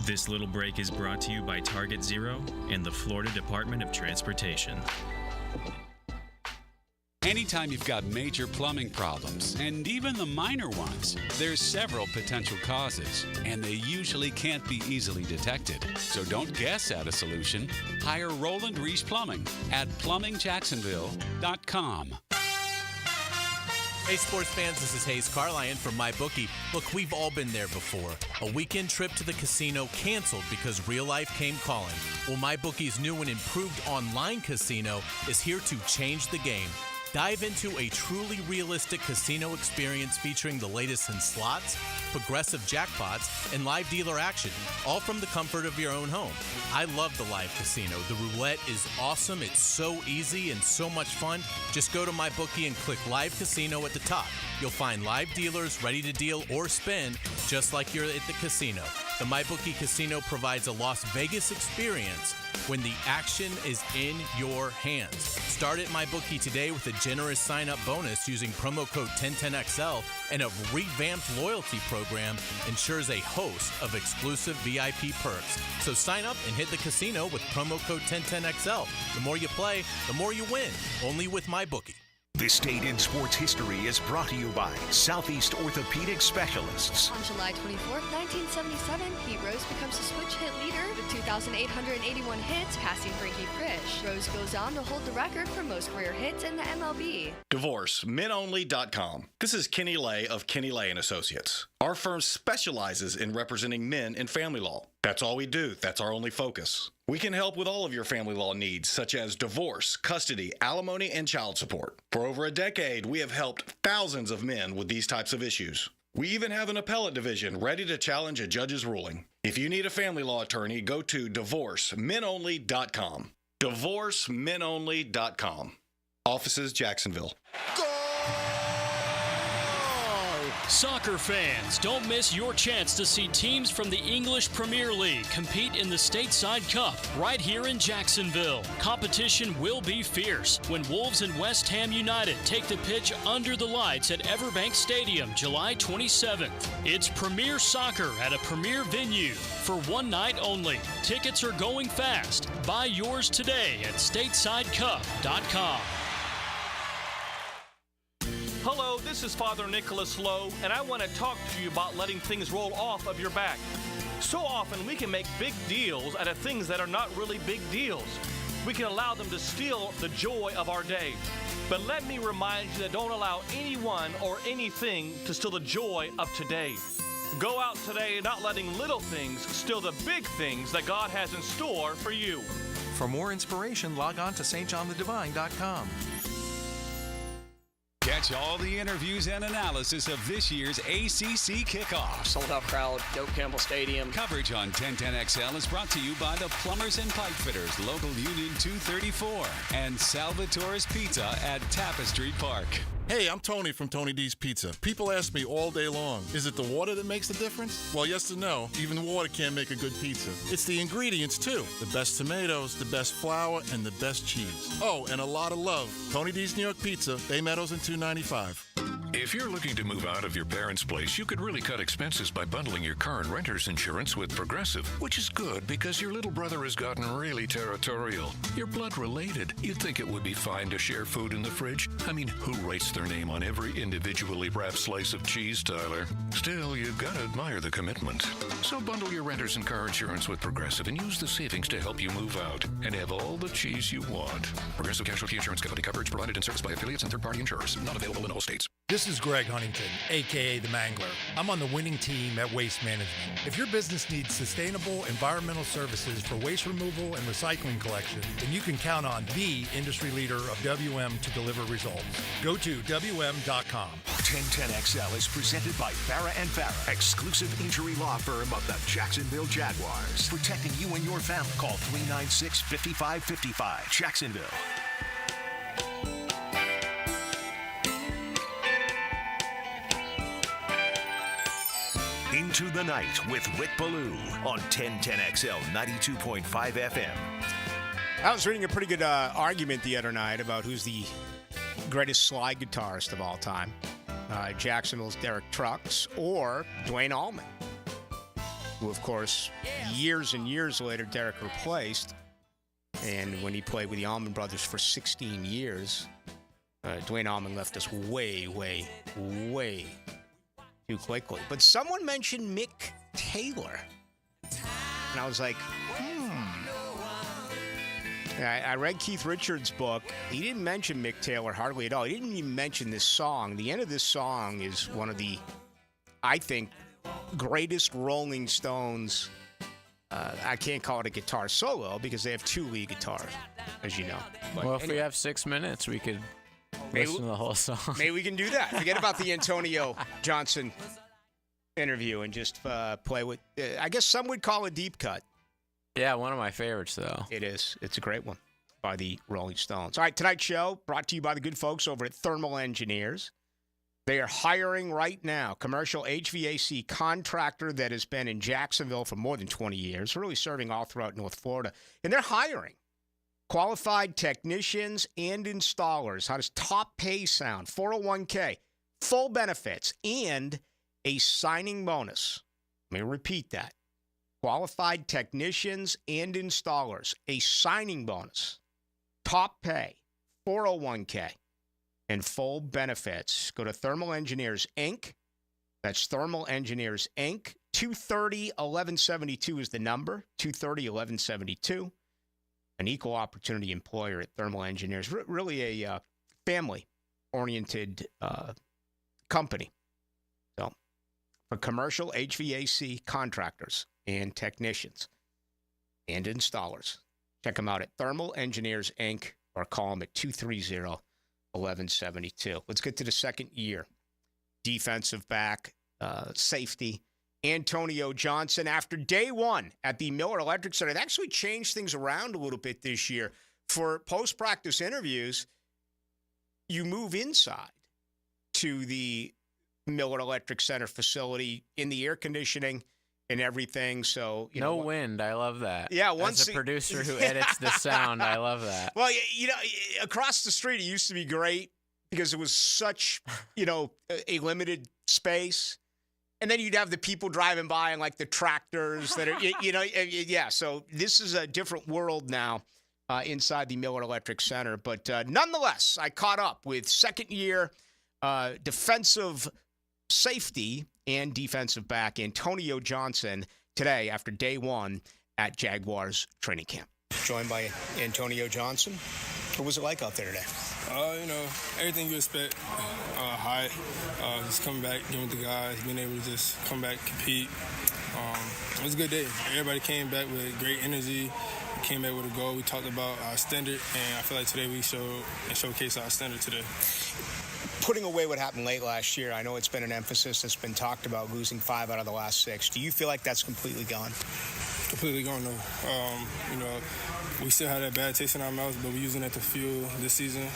This little break is brought to you by Target Zero and the Florida Department of Transportation. Anytime you've got major plumbing problems, and even the minor ones, there's several potential causes, and they usually can't be easily detected. So don't guess at a solution. Hire Roland Reese Plumbing at plumbingjacksonville.com. Hey, sports fans, this is Hayes Carlyon from MyBookie. Look, we've all been there before. A weekend trip to the casino canceled because real life came calling. Well, MyBookie's new and improved online casino is here to change the game. Dive into a truly realistic casino experience featuring the latest in slots, progressive jackpots, and live dealer action, all from the comfort of your own home. I love the live casino. The roulette is awesome. It's so easy and so much fun. Just go to MyBookie and click Live Casino at the top. You'll find live dealers ready to deal or spin just like you're at the casino. The MyBookie Casino provides a Las Vegas experience when the action is in your hands. Start at MyBookie today with a generous sign-up bonus using promo code 1010XL, and a revamped loyalty program ensures a host of exclusive VIP perks. So sign up and hit the casino with promo code 1010XL. The more you play, the more you win. Only with MyBookie. This date in sports history is brought to you by Southeast Orthopedic Specialists. On July 24, 1977, Pete Rose becomes the switch hit leader with 2,881 hits, passing Frankie Frisch. Rose goes on to hold the record for most career hits in the MLB. DivorceMenOnly.com. This is Kenny Lay of Kenny Lay & Associates. Our firm specializes in representing men in family law. That's all we do. That's our only focus. We can help with all of your family law needs, such as divorce, custody, alimony, and child support. For over a decade, we have helped thousands of men with these types of issues. We even have an appellate division ready to challenge a judge's ruling. If you need a family law attorney, go to DivorceMenOnly.com. DivorceMenOnly.com. Offices, Jacksonville. Soccer fans, don't miss your chance to see teams from the English Premier League compete in the Stateside Cup right here in Jacksonville. Competition will be fierce when Wolves and West Ham United take the pitch under the lights at Everbank Stadium July 27th. It's Premier Soccer at a premier venue for one night only. Tickets are going fast. Buy yours today at StatesideCup.com. Hello, this is Father Nicholas Lowe, and I want to talk to you about letting things roll off of your back. So often we can make big deals out of things that are not really big deals. We can allow them to steal the joy of our day. But let me remind you that don't allow anyone or anything to steal the joy of today. Go out today not letting little things steal the big things that God has in store for you. For more inspiration, log on to stjohnthedivine.com. Catch all the interviews and analysis of this year's ACC kickoff. Sold-out crowd, Doak Campbell Stadium. Coverage on 1010XL is brought to you by the Plumbers and Pipe Fitters, Local Union 234, and Salvatore's Pizza at Tapestry Park. Hey, I'm Tony from Tony D's Pizza. People ask me all day long, is it the water that makes the difference? Well, yes and no. Even water can't make a good pizza. It's the ingredients, too. The best tomatoes, the best flour, and the best cheese. Oh, and a lot of love. Tony D's New York Pizza, Bay Meadows and 295. If you're looking to move out of your parents' place, you could really cut expenses by bundling your car and renter's insurance with Progressive, which is good because your little brother has gotten really territorial. You're blood related. You'd think it would be fine to share food in the fridge. I mean, who writes their name on every individually wrapped slice of cheese, Tyler? Still, you've got to admire the commitment. So bundle your renter's and car insurance with Progressive and use the savings to help you move out and have all the cheese you want. Progressive Casualty Insurance Company. Coverage provided and serviced by affiliates and third-party insurers. Not available in all states. This is Greg Huntington, a.k.a. The Mangler. I'm on the winning team at Waste Management. If your business needs sustainable environmental services for waste removal and recycling collection, then you can count on the industry leader of WM to deliver results. Go to WM.com. 1010XL is presented by Farah & Farah, exclusive injury law firm of the Jacksonville Jaguars. Protecting you and your family. Call 396-5555. Jacksonville. Into the Night with Rick Ballou on 1010XL 92.5 FM. I was reading a pretty good argument the other night about who's the greatest slide guitarist of all time. Jacksonville's Derek Trucks or Dwayne Allman, who, of course, years and years later, Derek replaced. And when he played with the Allman Brothers for 16 years, Dwayne Allman left us way too quickly. But someone mentioned Mick Taylor. And I was like, I read Keith Richards' book. He didn't mention Mick Taylor hardly at all. He didn't even mention this song. The end of this song is one of the, I think, greatest Rolling Stones. I can't call it a guitar solo because they have two lead guitars, as you know. But well, if we have 6 minutes, we could listen to the whole song. Maybe we can do that. Forget about the Antonio Johnson interview and just play with, I guess some would call it deep cut. Yeah, one of my favorites, though. It is. It's a great one by the Rolling Stones. All right, tonight's show brought to you by the good folks over at Thermal Engineers. They are hiring right now. Commercial HVAC contractor that has been in Jacksonville for more than 20 years, really serving all throughout North Florida. And they're hiring qualified technicians and installers. How does top pay sound? 401k, full benefits, and a signing bonus. Let me repeat that. Qualified technicians and installers, a signing bonus, top pay, 401k, and full benefits. Go to Thermal Engineers, Inc. That's Thermal Engineers, Inc. 230-1172 is the number, 230-1172. An equal opportunity employer at Thermal Engineers. Really a family-oriented company. So, for commercial HVAC contractors and technicians and installers, check them out at Thermal Engineers, Inc. or call them at 230-1172. Let's get to the second year. Defensive back, safety, Antonio Johnson. After day one at the Miller Electric Center, they actually changed things around a little bit this year. For post-practice interviews, you move inside to the Miller Electric Center facility in the air conditioning and everything. So no wind. I love that. Yeah, as a producer who edits the sound, I love that. Well, across the street, it used to be great because it was such, a limited space. And then you'd have the people driving by and like the tractors that are, yeah. So this is a different world now inside the Miller Electric Center. But nonetheless, I caught up with second-year defensive safety and defensive back Antonio Johnson today after day one at Jaguars training camp. Joined by Antonio Johnson. What was it like out there today? Everything you expect. High, just coming back, getting with the guys, being able to just come back, compete. It was a good day. Everybody came back with great energy. Came back with a goal. We talked about our standard, and I feel like today we showcased our standard today. Putting away what happened late last year, I know it's been an emphasis that's been talked about, losing 5 out of the last 6. Do you feel like that's completely gone? Completely gone, no. We still had that bad taste in our mouths, but we're using it to fuel this season.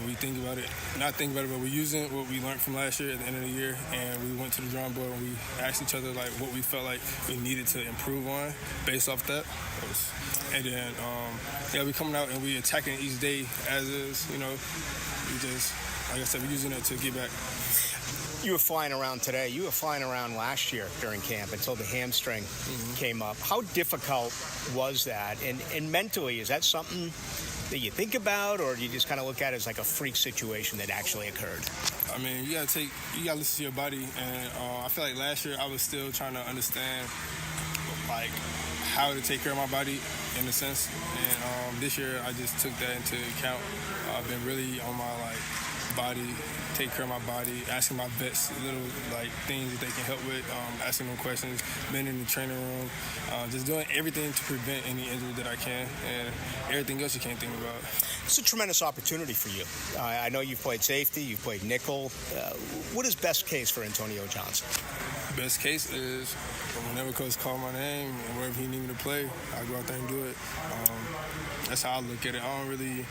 We think about it, not think about it, but we're using what we learned from last year at the end of the year, and we went to the drawing board and we asked each other like what we felt like we needed to improve on based off that. And then, we're coming out and we attacking each day as is. We just, like I said, we're using it to get back. You were flying around today. You were flying around last year during camp until the hamstring came up. How difficult was that? And mentally, is that something that you think about, or do you just kind of look at it as like a freak situation that actually occurred? I mean, you gotta listen to your body, and I feel like last year I was still trying to understand like how to take care of my body in a sense, and this year I just took that into account. I've been really on my body, take care of my body, asking my vets little things that they can help with, asking them questions, being in the training room, just doing everything to prevent any injury that I can, and everything else you can't think about. It's a tremendous opportunity for you. I know you've played safety, you've played nickel. What is best case for Antonio Johnson? Best case is whenever coach call my name and wherever he need me to play, I go out there and do it. That's how I look at it. I don't really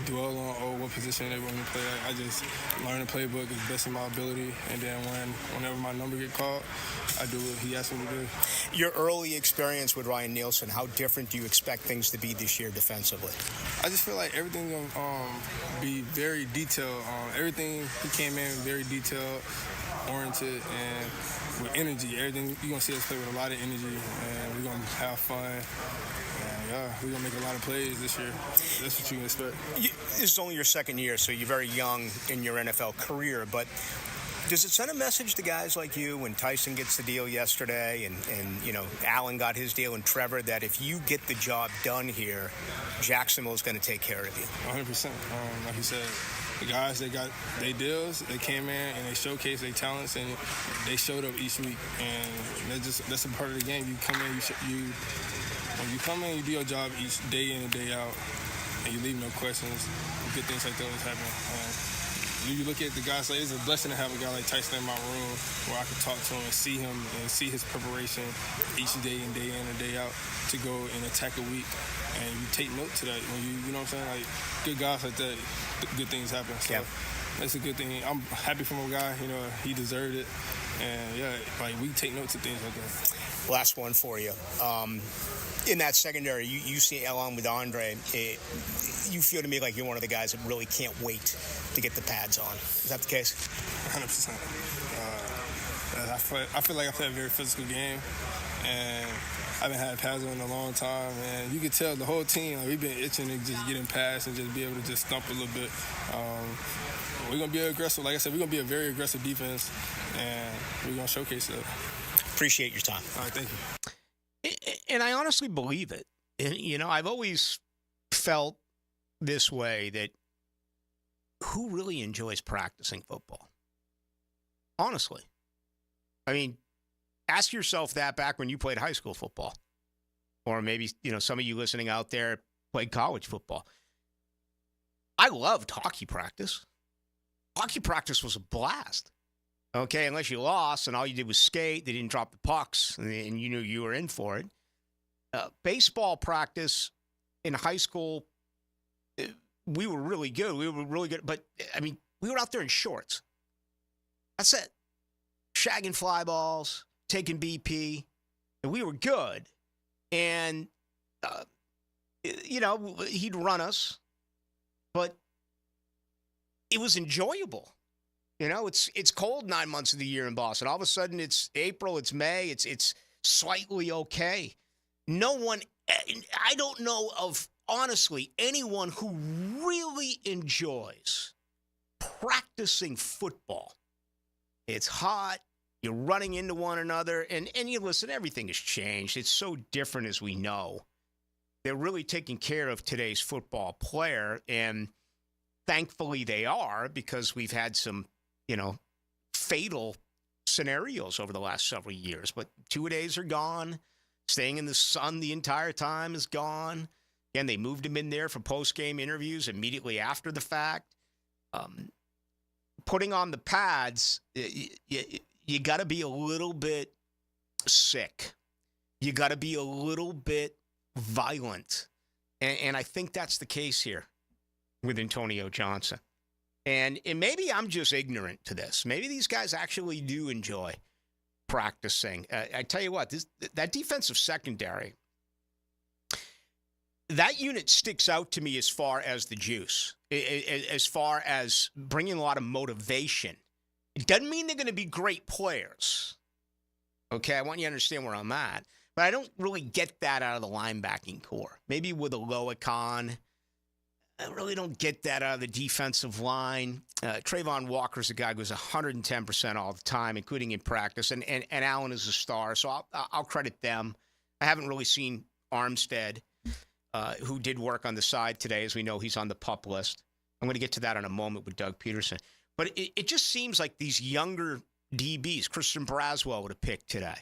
dwell on what position they want me to play. I just learn the playbook as best of my ability, and then whenever my number get called, I do what he asks me to do. Your early experience with Ryan Nielsen, how different do you expect things to be this year defensively? I just feel like everything's gonna be very detailed. Everything he came in very detailed, oriented, and with energy. Everything you're gonna see us play with a lot of energy, and we're gonna have fun. We're going to make a lot of plays this year. That's what you can expect. This is only your second year, so you're very young in your NFL career, but does it send a message to guys like you when Tyson gets the deal yesterday and Allen got his deal and Trevor that if you get the job done here, Jacksonville is going to take care of you? 100%. Like you said, the guys that got their deals, they came in and they showcased their talents and they showed up each week. And that's a part of the game. You come in, when you come in, you do your job each day in and day out, and you leave no questions. Good things like those happen. You look at the guys, it's a blessing to have a guy like Tyson in my room where I can talk to him and see him and see his preparation each day in and day out to go and attack a week. And you take note to that when you know what I'm saying? Like, good guys like that, good things happen. So that's a good thing. I'm happy for my guy. He deserved it. And, we take notes of things like that. Last one for you. In that secondary, you see along with Andre, you feel to me like you're one of the guys that really can't wait to get the pads on. Is that the case? 100%. I feel like I play a very physical game. and I haven't had pads on in a long time, and you can tell the whole team, like, we've been itching to just get in pass and just be able to just thump a little bit. We're going to be aggressive. Like I said, we're going to be a very aggressive defense, and we're going to showcase it. Appreciate your time. All right, thank you. And I honestly believe it. And, you know, I've always felt this way, that who really enjoys practicing football? Honestly. I mean, ask yourself that back when you played high school football. Or maybe, you know, some of you listening out there played college football. I loved hockey practice. Hockey practice was a blast. Okay, unless you lost and all you did was skate, they didn't drop the pucks, and you knew you were in for it. Baseball practice in high school, we were really good. We were really good. But, I mean, we were out there in shorts. That's it. Shagging fly balls, taking BP, and we were good. And, you know, he'd run us, but it was enjoyable. You know, it's cold 9 months of the year in Boston. All of a sudden, it's April, it's May, it's slightly okay. No one, I don't know of, honestly, anyone who really enjoys practicing football. It's hot. You're running into one another. And you listen, everything has changed. It's so different, as we know. They're really taking care of today's football player. And thankfully they are, because we've had some, you know, fatal scenarios over the last several years. But two-a-days are gone. Staying in the sun the entire time is gone. Again, they moved him in there for post-game interviews immediately after the fact. Putting on the pads, you got to be a little bit sick. You got to be a little bit violent. And I think that's the case here with Antonio Johnson. And maybe I'm just ignorant to this. Maybe these guys actually do enjoy practicing. I tell you what, that defensive secondary, that unit sticks out to me as far as the juice, as far as bringing a lot of motivation. It doesn't mean they're going to be great players. Okay, I want you to understand where I'm at. But I don't really get that out of the linebacking core. Maybe with a Loicon. I really don't get that out of the defensive line. Trayvon Walker's a guy who goes 110% all the time, including in practice. And Allen is a star, so I'll credit them. I haven't really seen Armstead, who did work on the side today. As we know, he's on the PUP list. I'm going to get to that in a moment with Doug Peterson. But it just seems like these younger DBs, Christian Braswell would have picked today.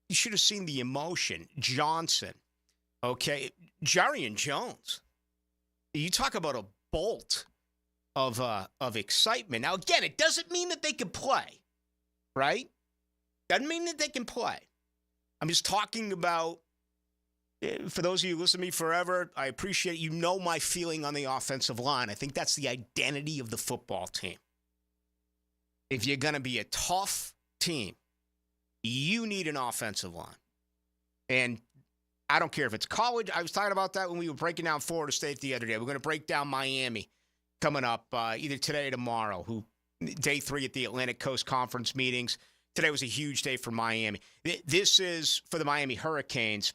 You should have seen the emotion. Johnson, okay, Jarian Jones. You talk about a bolt of excitement. Now, again, it doesn't mean that they can play, right? Doesn't mean that they can play. I'm just talking about, for those of you who listen to me forever, I appreciate, you know, my feeling on the offensive line. I think that's the identity of the football team. If you're going to be a tough team, you need an offensive line. And I don't care if it's college. I was talking about that when we were breaking down Florida State the other day. We're going to break down Miami coming up either today or tomorrow, day 3 at the Atlantic Coast Conference meetings. Today was a huge day for Miami. This is, for the Miami Hurricanes,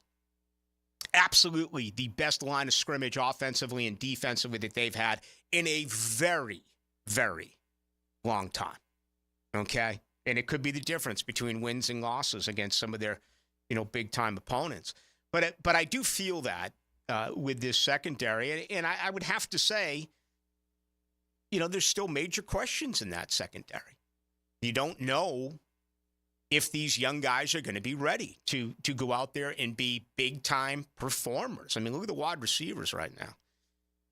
absolutely the best line of scrimmage offensively and defensively that they've had in a very, very long time. Okay? And it could be the difference between wins and losses against some of their, you know, big-time opponents. But I do feel that with this secondary, and I would have to say, you know, there's still major questions in that secondary. You don't know if these young guys are going to be ready to go out there and be big-time performers. I mean, look at the wide receivers right now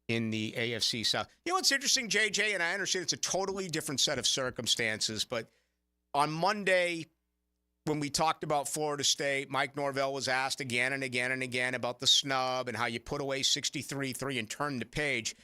in the AFC South. You know what's interesting, JJ, and I understand it's a totally different set of circumstances, but on Monday, when we talked about Florida State, Mike Norvell was asked again and again and again about the snub and how you put away 63-3 and turn the page.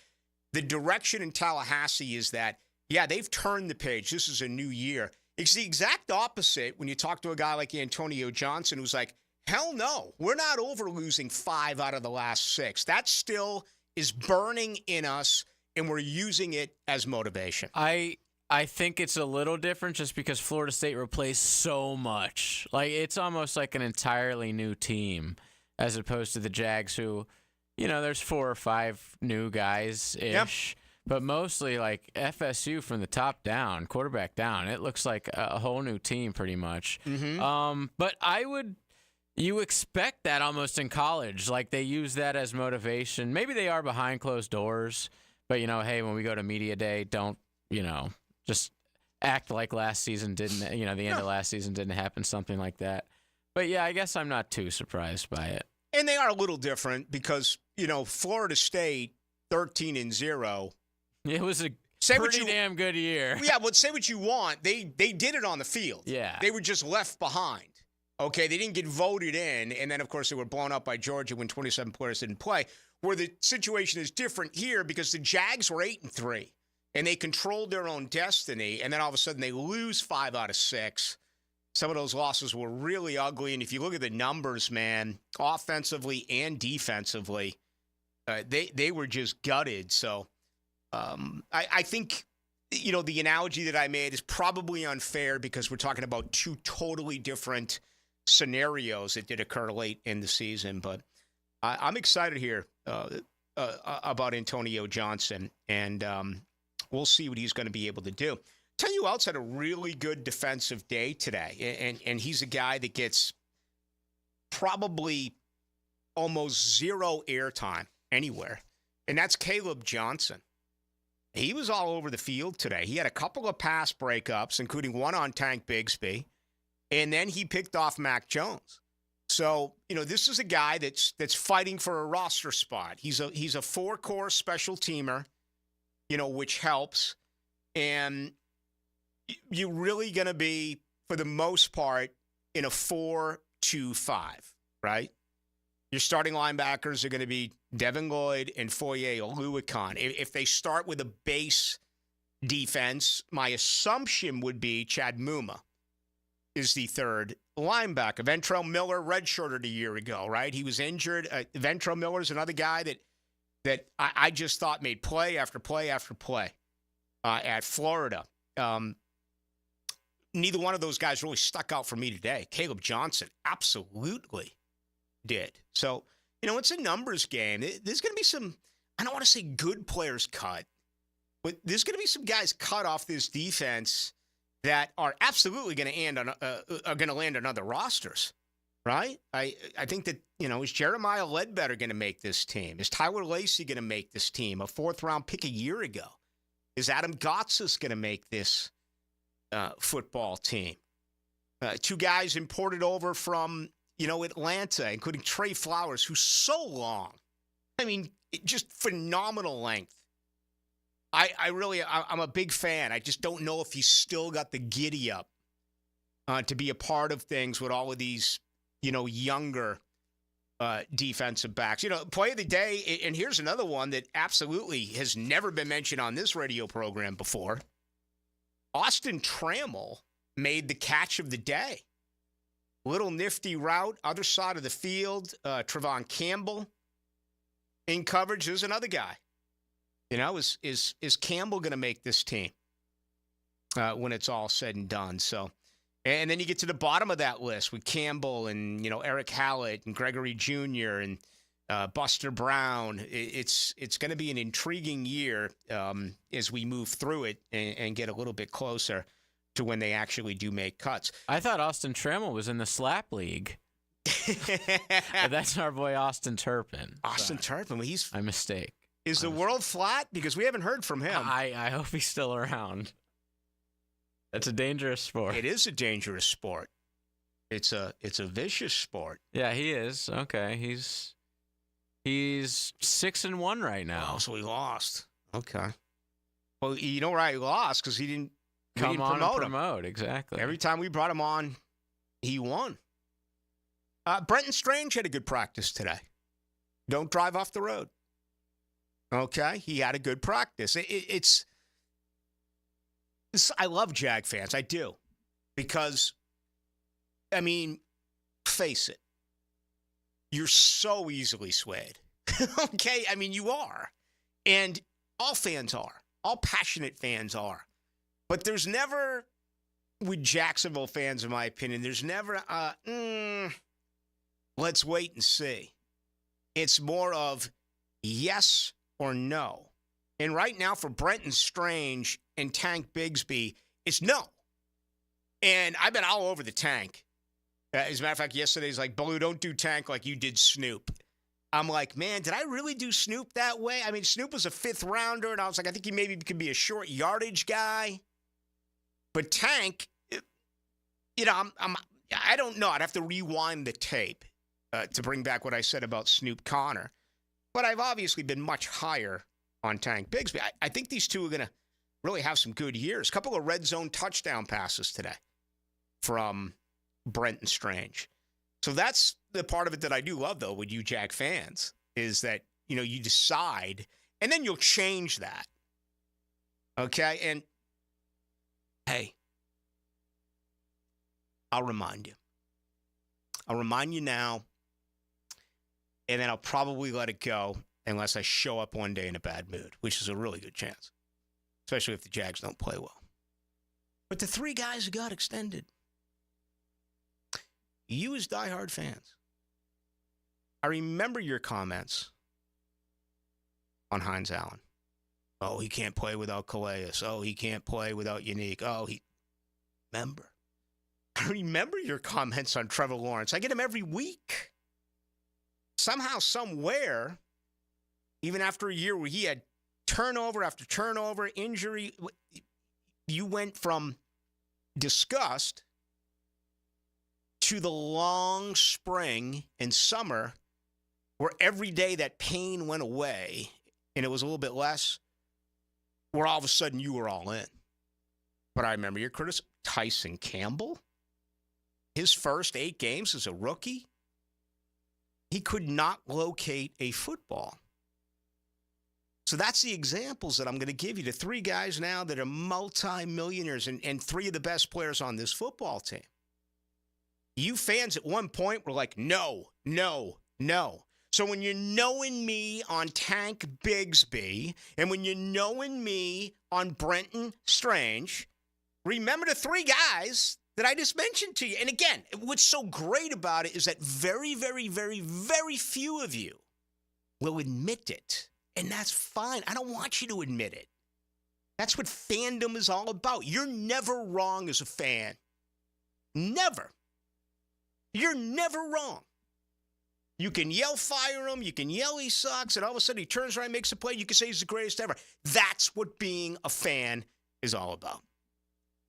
The direction in Tallahassee is that, yeah, they've turned the page. This is a new year. It's the exact opposite when you talk to a guy like Antonio Johnson who's like, hell no, we're not over losing 5 out of the last 6. That still is burning in us, and we're using it as motivation. I I think it's a little different just because Florida State replaced so much. Like, it's almost like an entirely new team as opposed to the Jags who, there's 4 or 5 new guys-ish. Yep. But mostly, like, FSU from the top down, quarterback down, it looks like a whole new team pretty much. Mm-hmm. But you expect that almost in college. Like, they use that as motivation. Maybe they are behind closed doors. But, hey, when we go to media day, don't, just act like last season didn't, the end of last season didn't happen, something like that. But, yeah, I guess I'm not too surprised by it. And they are a little different because, Florida State, 13-0. It was a pretty damn good year. Yeah, but say what you want. They did it on the field. Yeah. They were just left behind. Okay, they didn't get voted in. And then, of course, they were blown up by Georgia when 27 players didn't play. Where the situation is different here because the Jags were 8-3. And they controlled their own destiny, and then all of a sudden they lose 5 out of 6. Some of those losses were really ugly, and if you look at the numbers, man, offensively and defensively, they were just gutted. So I think, the analogy that I made is probably unfair because we're talking about 2 totally different scenarios that did occur late in the season. But I'm excited here about Antonio Johnson, and we'll see what he's going to be able to do. Tell you who else had a really good defensive day today, and he's a guy that gets probably almost zero airtime anywhere, and that's Caleb Johnson. He was all over the field today. He had a couple of pass breakups, including one on Tank Bigsby, and then he picked off Mac Jones. So, this is a guy that's fighting for a roster spot. He's a 4-core special teamer, which helps. And you're really going to be, for the most part, in a 4-2-5, right? Your starting linebackers are going to be Devin Lloyd and Foye Oluokun. If they start with a base defense, my assumption would be Chad Muma is the third linebacker. Ventrell Miller redshirted a year ago, right? He was injured. Ventrell Miller is another guy that I just thought made play after play after play at Florida. Neither one of those guys really stuck out for me today. Caleb Johnson absolutely did. So, it's a numbers game. There's going to be some, I don't want to say good players cut, but there's going to be some guys cut off this defense that are absolutely going to land on other rosters, right? I think that, is Jeremiah Ledbetter going to make this team? Is Tyler Lacey going to make this team? A 4th-round pick a year ago. Is Adam Gotsis going to make this football team? 2 guys imported over from, Atlanta, including Trey Flowers, who's so long. I mean, just phenomenal length. I'm a big fan. I just don't know if he's still got the giddy up to be a part of things with all of these, younger defensive backs. Play of the day, and here's another one that absolutely has never been mentioned on this radio program before. Austin Trammell made the catch of the day. Little nifty route, other side of the field. Trevon Campbell in coverage. There's another guy. Is Campbell going to make this team when it's all said and done? So, and then you get to the bottom of that list with Campbell and Eric Hallett and Gregory Jr. and Buster Brown. It's going to be an intriguing year as we move through it and get a little bit closer to when they actually do make cuts. I thought Austin Trammell was in the slap league. That's our boy Austin Turpin. Austin Turpin, he's my mistake. Is the world flat? Because we haven't heard from him. I hope he's still around. It's a dangerous sport. It is a dangerous sport. It's a vicious sport. Yeah, he is. Okay, he's 6-1 right now. Oh, so he lost. Okay. Well, you know why he lost? Because he didn't come on and promote him. Exactly. Every time we brought him on, he won. Brenton Strange had a good practice today. Don't drive off the road. Okay, he had a good practice. I love Jag fans. I do. Because, face it. You're so easily swayed. Okay? You are. And all fans are. All passionate fans are. But there's never, with Jacksonville fans, in my opinion, there's never, let's wait and see. It's more of yes or no. And right now for Brenton Strange and Tank Bigsby, it's no. And I've been all over the Tank. As a matter of fact, yesterday's like, Ballou, don't do Tank like you did Snoop. I'm like, man, did I really do Snoop that way? I mean, Snoop was a 5th rounder, and I was like, I think he maybe could be a short yardage guy. But Tank, you know, I don't know. I'd have to rewind the tape to bring back what I said about Snoop Connor. But I've obviously been much higher on Tank Bigsby. I think these two are going to really have some good years. A couple of red zone touchdown passes today from Brenton Strange. So that's the part of it that I do love, though, with you Jag fans, is that, you know, you decide, and then you'll change that. Okay? And, hey, I'll remind you. I'll remind you now, and then I'll probably let it go unless I show up one day in a bad mood, which is a really good chance, especially if the Jags don't play well. But the 3 guys who got extended, you as diehard fans, I remember your comments on Hines Allen. Oh, he can't play without Calais. Oh, he can't play without Unique. Remember. I remember your comments on Trevor Lawrence. I get him every week. Somehow, somewhere, even after a year where he had turnover after turnover, injury, you went from disgust to the long spring and summer where every day that pain went away and it was a little bit less, where all of a sudden you were all in. But I remember your criticism. Tyson Campbell, his first 8 games as a rookie, he could not locate a football. So that's the examples that I'm going to give you. The 3 guys now that are multi-millionaires and 3 of the best players on this football team. You fans at one point were like, no, no, no. So when you're knowing me on Tank Bigsby and when you're knowing me on Brenton Strange, remember the 3 guys that I just mentioned to you. And again, what's so great about it is that very, very, very, very few of you will admit it. And that's fine. I don't want you to admit it. That's what fandom is all about. You're never wrong as a fan. Never. You're never wrong. You can yell fire him. You can yell he sucks. And all of a sudden he turns around and makes a play. You can say he's the greatest ever. That's what being a fan is all about.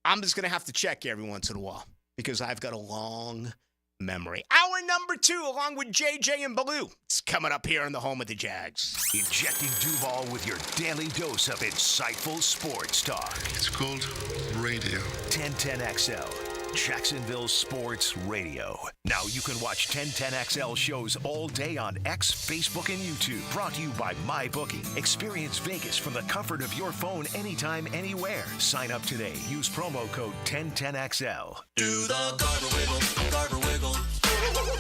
I'm just going to have to check you every once in a while because I've got a long memory. Hour number 2, along with JJ and Ballou. It's coming up here on the home of the Jags. Injecting Duval with your daily dose of insightful sports talk. It's called radio. 1010XL. Jacksonville Sports Radio. Now you can watch 1010XL shows all day on X, Facebook, and YouTube. Brought to you by MyBookie. Experience Vegas from the comfort of your phone anytime, anywhere. Sign up today. Use promo code 1010XL. Do the Garber wiggle, Garber wiggle.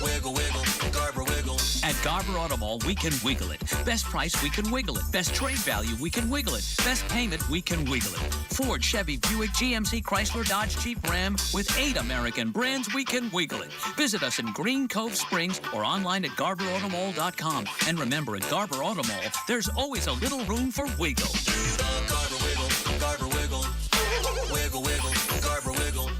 Wiggle, wiggle, Garber wiggle. At Garber Auto Mall, we can wiggle it. Best price, we can wiggle it. Best trade value, we can wiggle it. Best payment, we can wiggle it. Ford, Chevy, Buick, GMC, Chrysler, Dodge, Jeep, Ram. With 8 American brands, we can wiggle it. Visit us in Green Cove Springs or online at GarberAutomall.com. And remember, at Garber Auto Mall, there's always a little room for wiggle. Do the Garber wiggle, Garber wiggle. Wiggle, wiggle, Garber wiggle.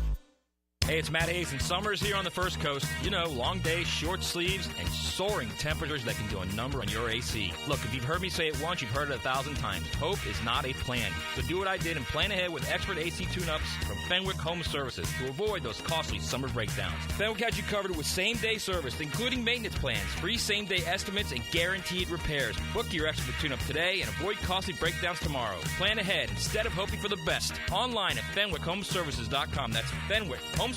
Hey, it's Matt Hayes, and summer's here on the First Coast. You know, long days, short sleeves, and soaring temperatures that can do a number on your AC. Look, if you've heard me say it once, you've heard it 1,000 times. Hope is not a plan. So do what I did and plan ahead with expert AC tune-ups from Fenwick Home Services to avoid those costly summer breakdowns. Fenwick has you covered with same-day service, including maintenance plans, free same-day estimates, and guaranteed repairs. Book your expert tune-up today and avoid costly breakdowns tomorrow. Plan ahead instead of hoping for the best. Online at FenwickHomeservices.com. That's FenwickHomeservices.com.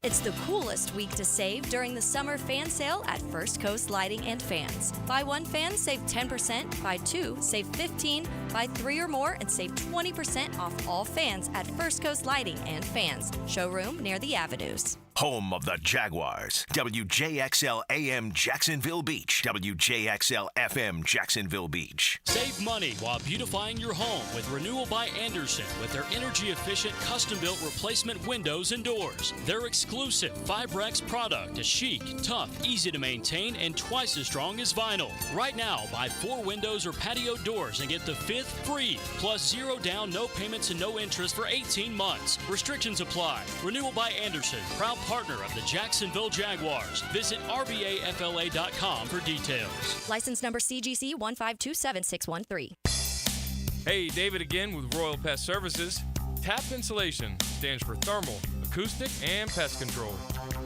It's the coolest week to save during the summer fan sale at First Coast Lighting and Fans. Buy 1 fan, save 10%. Buy 2, save 15%. Buy 3 or more and save 20% off all fans at First Coast Lighting and Fans. Showroom near the Avenues. home of the Jaguars. WJXL AM Jacksonville Beach. WJXL FM Jacksonville Beach. Save money while beautifying your home with Renewal by Anderson with their energy-efficient, custom-built replacement windows and doors. Their exclusive Fibrex product is chic, tough, easy to maintain, and twice as strong as vinyl. Right now, buy 4 windows or patio doors and get the 5th free, plus 0 down, no payments, and no interest for 18 months. Restrictions apply. Renewal by Anderson, proud partner of the Jacksonville Jaguars. Visit rbafla.com for details. License number CGC 1527613. Hey, David again with Royal Pest Services. TAP Insulation stands for thermal, acoustic, and pest control.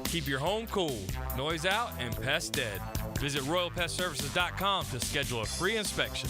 Keep your home cool, noise out, and pests dead. Visit RoyalPestServices.com to schedule a free inspection.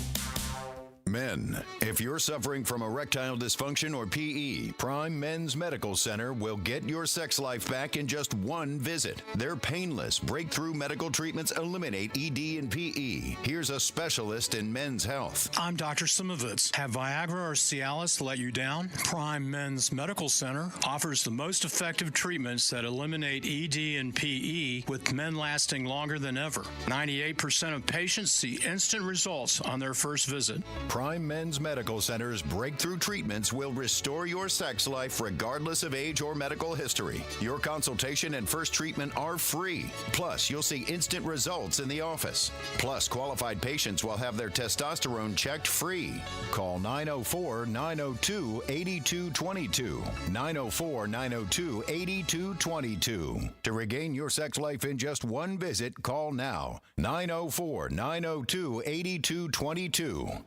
Men, if you're suffering from erectile dysfunction or PE, Prime Men's Medical Center will get your sex life back in just one visit. Their painless, breakthrough medical treatments eliminate ED and PE. Here's a specialist in men's health. I'm Dr. Simovitz. Have Viagra or Cialis let you down? Prime Men's Medical Center offers the most effective treatments that eliminate ED and PE, with men lasting longer than ever. 98% of patients see instant results on their first visit. Prime Men's Medical Center's breakthrough treatments will restore your sex life regardless of age or medical history. Your consultation and first treatment are free. Plus, you'll see instant results in the office. Plus, qualified patients will have their testosterone checked free. Call 904-902-8222. 904-902-8222. To regain your sex life in just one visit, call now. 904-902-8222.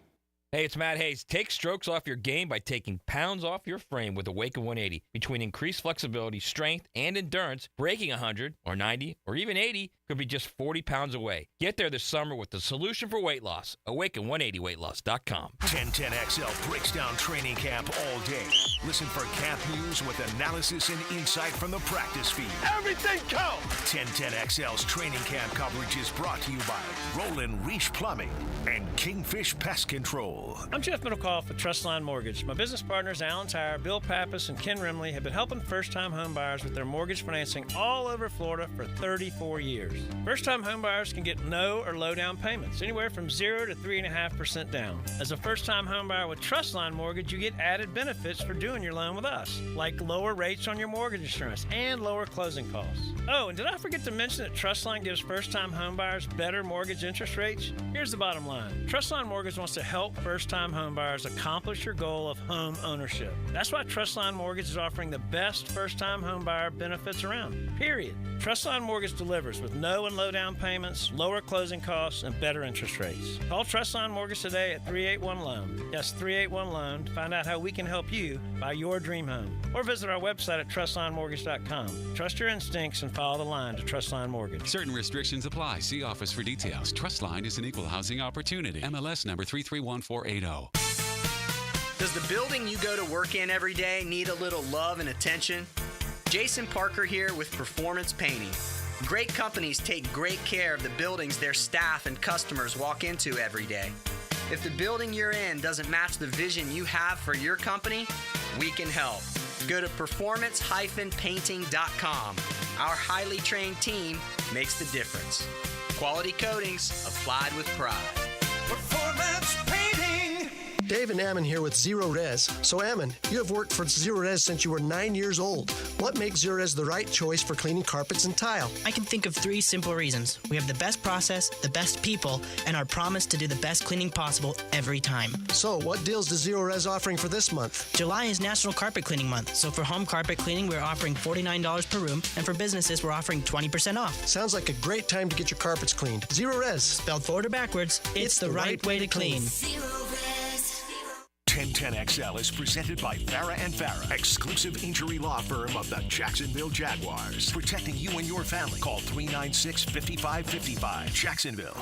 Hey, it's Matt Hayes. Take strokes off your game by taking pounds off your frame with Awaken 180. Between increased flexibility, strength, and endurance, breaking 100 or 90 or even 80 could be just 40 pounds away. Get there this summer with the solution for weight loss. Awaken180weightloss.com. 1010XL breaks down training camp all day. Listen for camp news with analysis and insight from the practice feed. Everything counts! 1010XL's training camp coverage is brought to you by Roland Reach Plumbing and Kingfish Pest Control. I'm Jeff Middlecoff with Trustline Mortgage. My business partners, Alan Tyre, Bill Pappas, and Ken Rimley, have been helping first-time home buyers with their mortgage financing all over Florida for 34 years. First-time home buyers can get no or low down payments, anywhere from 0 to 3.5% down. As a first-time home buyer with Trustline Mortgage, you get added benefits for doing your loan with us, like lower rates on your mortgage insurance and lower closing costs. Oh, and did I forget to mention that Trustline gives first-time home buyers better mortgage interest rates? Here's the bottom line. Trustline Mortgage wants to help first-time home buyers accomplish your goal of home ownership. That's why Trustline Mortgage is offering the best first-time home buyer benefits around, period. Trustline Mortgage delivers with no and low down payments, lower closing costs, and better interest rates. Call Trustline Mortgage today at 381-LOAN. Yes, 381-LOAN to find out how we can help you buy your dream home. Or visit our website at trustlinemortgage.com. Trust your instincts and follow the line to Trustline Mortgage. Certain restrictions apply. See office for details. Trustline is an equal housing opportunity. MLS number 331480. Does the building you go to work in every day need a little love and attention? Jason Parker here with Performance Painting. Great companies take great care of the buildings their staff and customers walk into every day. If the building you're in doesn't match the vision you have for your company, we can help. Go to performance-painting.com. Our highly trained team makes the difference. Quality coatings applied with pride. Performance Painting. Dave and Ammon here with Zero Res. So Ammon, you have worked for Zero Res since you were 9 years old. What makes Zero Res the right choice for cleaning carpets and tile? I can think of 3 simple reasons. We have the best process, the best people, and our promise to do the best cleaning possible every time. So what deals does Zero Res offering for this month? July is National Carpet Cleaning Month. So for home carpet cleaning, we're offering $49 per room, and for businesses, we're offering 20% off. Sounds like a great time to get your carpets cleaned. Zero Res. Spelled forward or backwards, it's the right way to clean. 1010XL is presented by Farah & Farah, exclusive injury law firm of the Jacksonville Jaguars. Protecting you and your family. Call 396-5555. Jacksonville.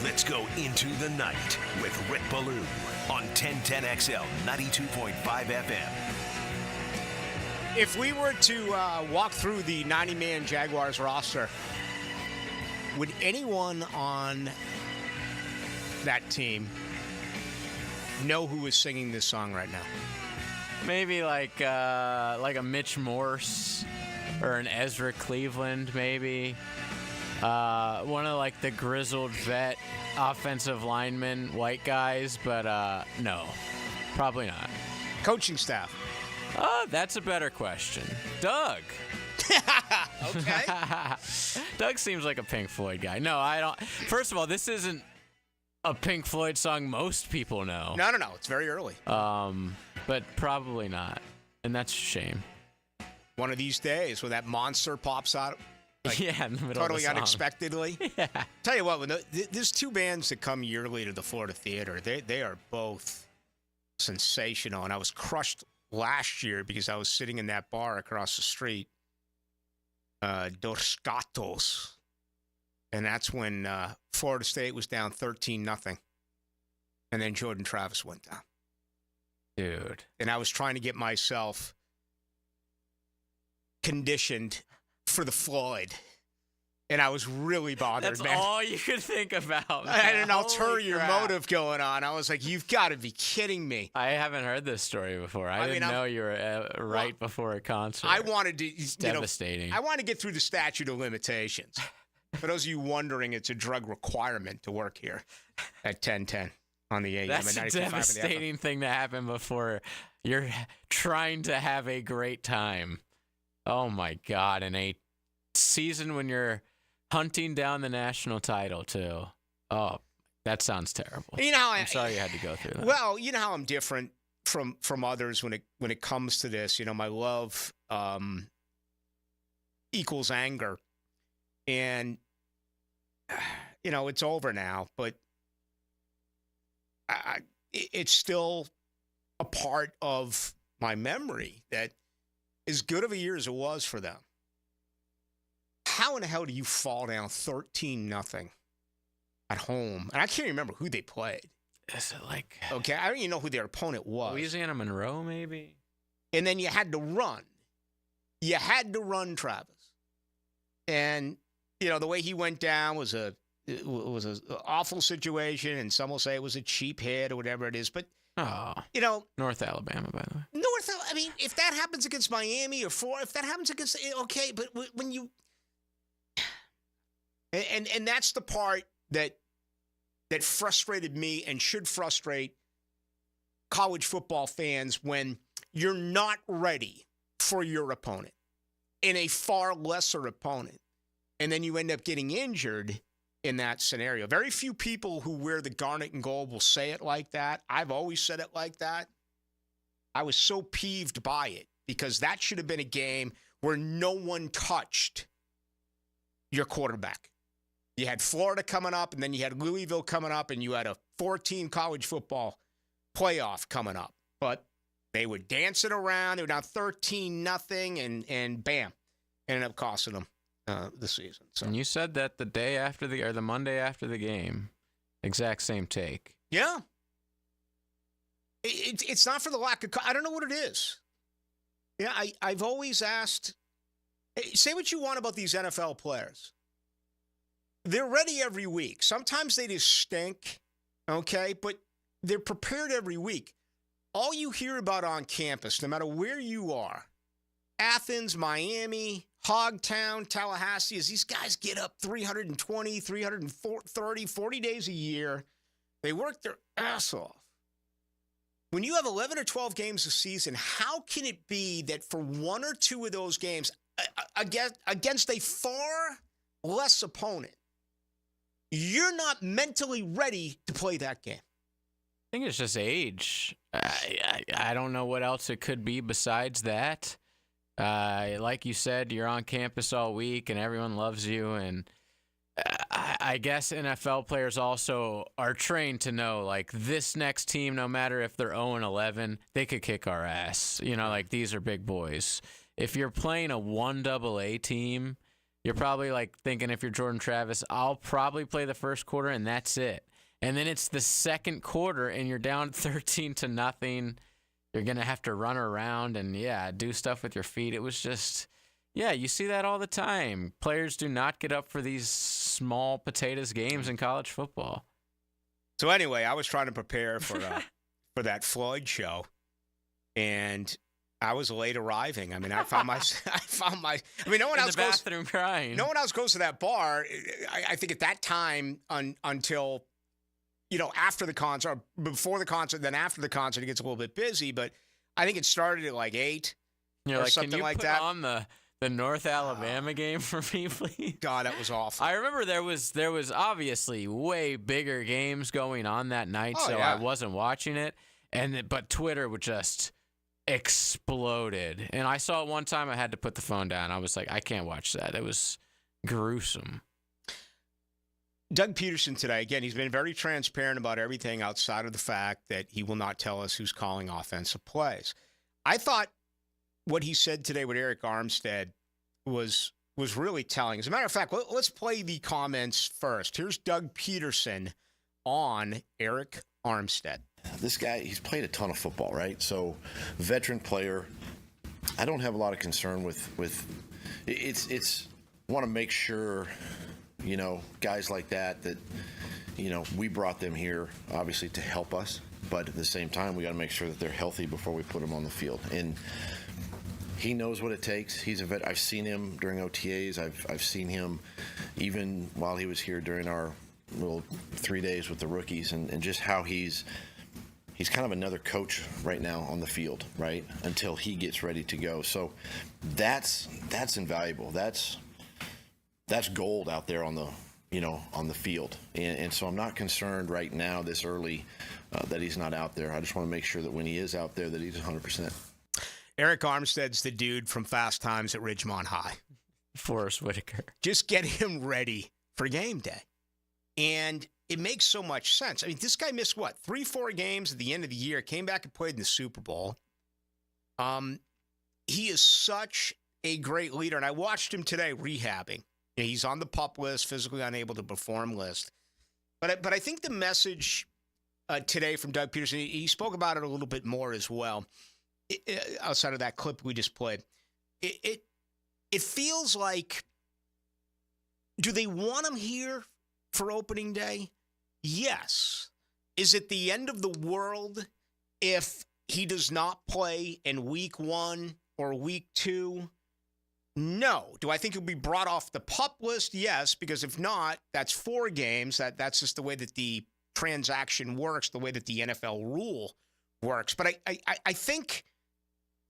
Let's go into the night with Rick Ballou on 1010XL 92.5 FM. If we were to walk through the 90-man Jaguars roster, would anyone on that team know who is singing this song right now? Maybe like a Mitch Morse or an Ezra Cleveland, maybe. One of like the grizzled vet offensive linemen, white guys, but no, probably not. Coaching staff. That's a better question. Doug. Okay. Doug seems like a Pink Floyd guy. No, I don't. First of all, this isn't a Pink Floyd song most people know. No. It's very early. But probably not. And that's a shame. One of these days when that monster pops out. Like, in the middle totally of the song. unexpectedly. Yeah. Tell you what, when there's two bands that come yearly to the Florida Theater. They are both sensational. And I was crushed last year because I was sitting in that bar across the street, Dos Gatos. And that's when Florida State was down 13-0. And then Jordan Travis went down. Dude. And I was trying to get myself conditioned for the Floyd. And I was really bothered, That's man. all you could think about. I had an Holy ulterior crap. motive going on. I was like, you've got to be kidding me. I haven't heard this story before. I didn't know you were right before a concert. I wanted to, It's devastating. I want to get through the statute of limitations. For those of you wondering, it's a drug requirement to work here at 1010 on the AM. That's and a 92.5 in the FM. devastating thing to happen before you're trying to have a great time. Oh, my God. In a season when you're hunting down the national title, too. Oh, that sounds terrible. You know how I'm sorry you had to go through that. Well, you know how I'm different from others when it comes to this. You know, my love equals anger. And, you know, it's over now, but it's still a part of my memory that as good of a year as it was for them. How in the hell do you fall down 13-0 at home? And I can't remember who they played. Is it like... Okay, I don't even know who their opponent was. Louisiana Monroe, maybe? And then you had to run. You had to run, Travis. And, you know, the way he went down was an awful situation, and some will say it was a cheap hit or whatever it is. But, you know... North Alabama, by the way. I mean, if that happens against Miami or if that happens against... Okay, but when you... And that's the part that frustrated me and should frustrate college football fans when you're not ready for your opponent and a far lesser opponent. And then you end up getting injured in that scenario. Very few people who wear the garnet and gold will say it like that. I've always said it like that. I was so peeved by it because that should have been a game where no one touched your quarterback. You had Florida coming up, and then you had Louisville coming up, and you had a 14 college football playoff coming up. But they were dancing around. They were down 13-0, and bam, ended up costing them the season. So. And you said that the Monday after the game, exact same take. Yeah. It's not for the lack of... I don't know what it is. Yeah, I've always asked... Say what you want about these NFL players. They're ready every week. Sometimes they just stink, okay? But they're prepared every week. All you hear about on campus, no matter where you are, Athens, Miami, Hogtown, Tallahassee, is these guys get up 320, 330, 40 days a year. They work their ass off. When you have 11 or 12 games a season, how can it be that for one or two of those games, against a far less opponent, you're not mentally ready to play that game? I think it's just age. I don't know what else it could be besides that. Like you said, you're on campus all week and everyone loves you. And I guess NFL players also are trained to know, like, this next team, no matter if they're 0-11, they could kick our ass. You know, like, these are big boys. If you're playing a 1AA team, you're probably like thinking, if you're Jordan Travis, I'll probably play the first quarter and that's it. And then it's the second quarter and you're down 13-0. You're going to have to run around and, do stuff with your feet. It was just, you see that all the time. Players do not get up for these small potatoes games in college football. So anyway, I was trying to prepare for that Floyd show, and I was late arriving. I mean, no one else in the bathroom crying. No one else goes to that bar. I think at that time until, after the concert, or before the concert, then after the concert, it gets a little bit busy. But I think it started at like 8 You're or like, something can you like put that. on the North Alabama game for me, please? God, that was awful. I remember there was obviously way bigger games going on that night, so yeah. I wasn't watching it. But Twitter would just exploded. And I saw it one time, I had to put the phone down. I was like, I can't watch that. It was gruesome. Doug Peterson today, again, he's been very transparent about everything outside of the fact that he will not tell us who's calling offensive plays. I thought what he said today with Eric Armstead was really telling. As a matter of fact, let's play the comments first. Here's Doug Peterson on Eric Armstead. This guy, he's played a ton of football, right? So, veteran player. I don't have a lot of concern with it's want to make sure, guys like that, we brought them here, obviously, to help us. But at the same time, we got to make sure that they're healthy before we put them on the field. And he knows what it takes. He's a vet. I've seen him during OTAs. I've seen him even while he was here during our little 3 days with the rookies, and just how he's kind of another coach right now on the field, right? Until he gets ready to go. So that's invaluable. That's gold out there on the field. And so I'm not concerned right now this early that he's not out there. I just want to make sure that when he is out there that he's 100%. Eric Armstead's the dude from Fast Times at Ridgemont High. Forrest Whitaker. Just get him ready for game day. And it makes so much sense. I mean, this guy missed, 3-4 games at the end of the year, came back and played in the Super Bowl. He is such a great leader. And I watched him today rehabbing. He's on the PUP list, physically unable to perform list. But I think the message today from Doug Peterson, he spoke about it a little bit more as well, outside of that clip we just played. It feels like, do they want him here for opening day? Yes. Is it the end of the world if he does not play in week 1 or week 2? No. Do I think he'll be brought off the PUP list? Yes, because if not, that's 4 games. That's just the way that the transaction works, the way that the NFL rule works. But I think,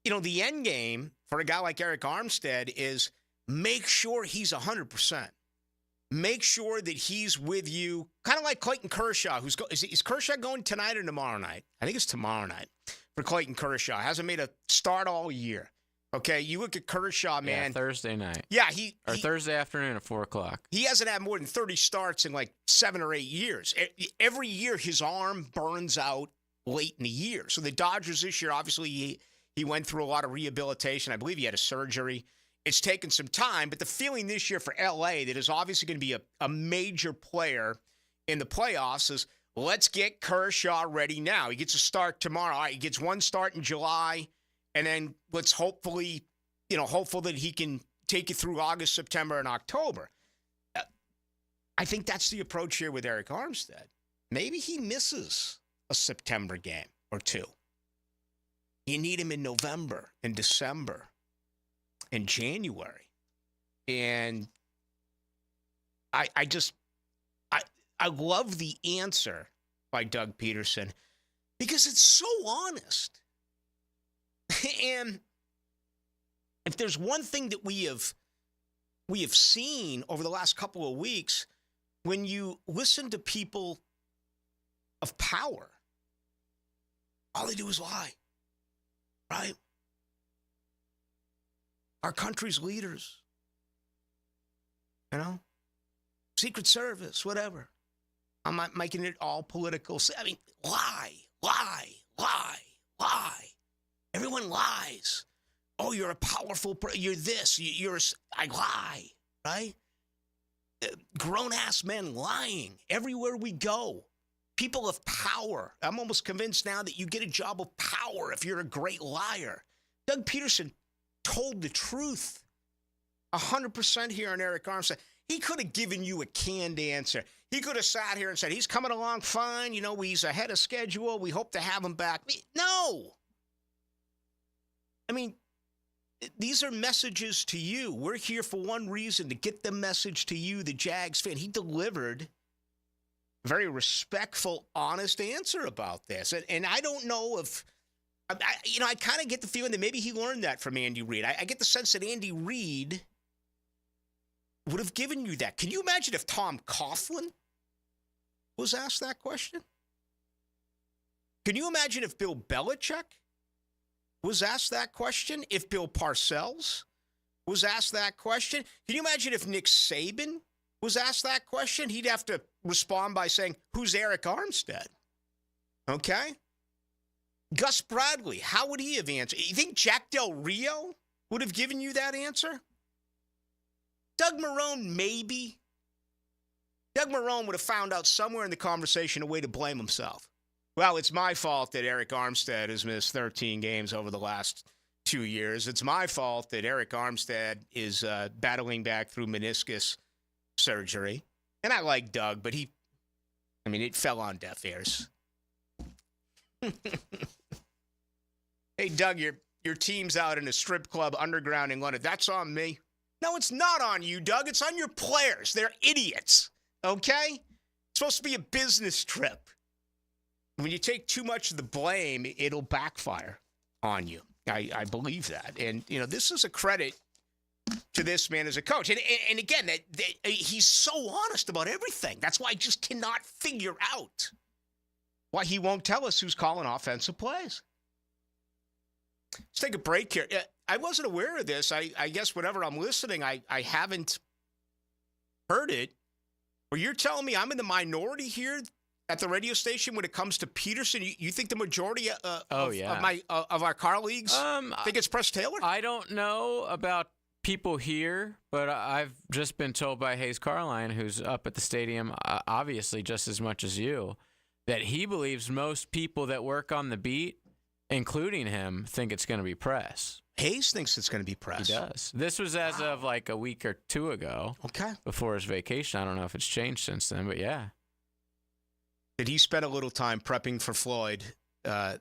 the end game for a guy like Eric Armstead is make sure he's 100%. Make sure that he's with you, kind of like Clayton Kershaw. Is Kershaw going tonight or tomorrow night? I think it's tomorrow night for Clayton Kershaw. Hasn't made a start all year. Okay, you look at Kershaw, man. Yeah, Thursday night. Yeah, Thursday afternoon at 4:00. He hasn't had more than 30 starts in like 7 or 8 years. Every year, his arm burns out late in the year. So the Dodgers this year, obviously, he went through a lot of rehabilitation. I believe he had a surgery. It's taken some time, but the feeling this year for LA that is obviously going to be a major player in the playoffs is let's get Kershaw ready now. He gets a start tomorrow. All right, he gets 1 start in July, and then let's hopeful that he can take you through August, September, and October. I think that's the approach here with Eric Armstead. Maybe he misses a September game or 2. You need him in November and December. In January. And I love the answer by Doug Peterson because it's so honest. And if there's one thing that we have seen over the last couple of weeks, when you listen to people of power, all they do is lie. Right? Our country's leaders, Secret Service, whatever. I'm not making it all political. I mean, lie. Everyone lies. Oh, you're a powerful you're this. I lie, right? Grown-ass men lying everywhere we go. People of power. I'm almost convinced now that you get a job of power if you're a great liar. Doug Peterson told the truth 100% here on Eric Armstead. He could have given you a canned answer. He could have sat here and said, he's coming along fine. You know, he's ahead of schedule. We hope to have him back. No. I mean, these are messages to you. We're here for one reason, to get the message to you, the Jags fan. He delivered a very respectful, honest answer about this. And I don't know if, I kind of get the feeling that maybe he learned that from Andy Reid. I get the sense that Andy Reid would have given you that. Can you imagine if Tom Coughlin was asked that question? Can you imagine if Bill Belichick was asked that question? If Bill Parcells was asked that question? Can you imagine if Nick Saban was asked that question? He'd have to respond by saying, who's Eric Armstead? Okay? Gus Bradley, how would he have answered? You think Jack Del Rio would have given you that answer? Doug Marrone, maybe. Doug Marrone would have found out somewhere in the conversation a way to blame himself. Well, it's my fault that Eric Armstead has missed 13 games over the last 2 years. It's my fault that Eric Armstead is battling back through meniscus surgery. And I like Doug, but it fell on deaf ears. Hey, Doug, your team's out in a strip club underground in London. That's on me. No, it's not on you, Doug. It's on your players. They're idiots, okay? It's supposed to be a business trip. When you take too much of the blame, it'll backfire on you. I believe that. And, this is a credit to this man as a coach. And again, that he's so honest about everything. That's why I just cannot figure out why he won't tell us who's calling offensive plays. Let's take a break here. I wasn't aware of this. I guess whenever I'm listening, I haven't heard it. Or you're telling me I'm in the minority here at the radio station when it comes to Peterson? You think the majority of our colleagues think it's Press Taylor? I don't know about people here, but I've just been told by Hayes Carline, who's up at the stadium, obviously just as much as you, that he believes most people that work on the beat, including him, think it's going to be Press. Hayes thinks it's going to be Press. He does. This was as of like a week or two ago. Okay. Before his vacation. I don't know if it's changed since then, but yeah. Did he spend a little time prepping for Floyd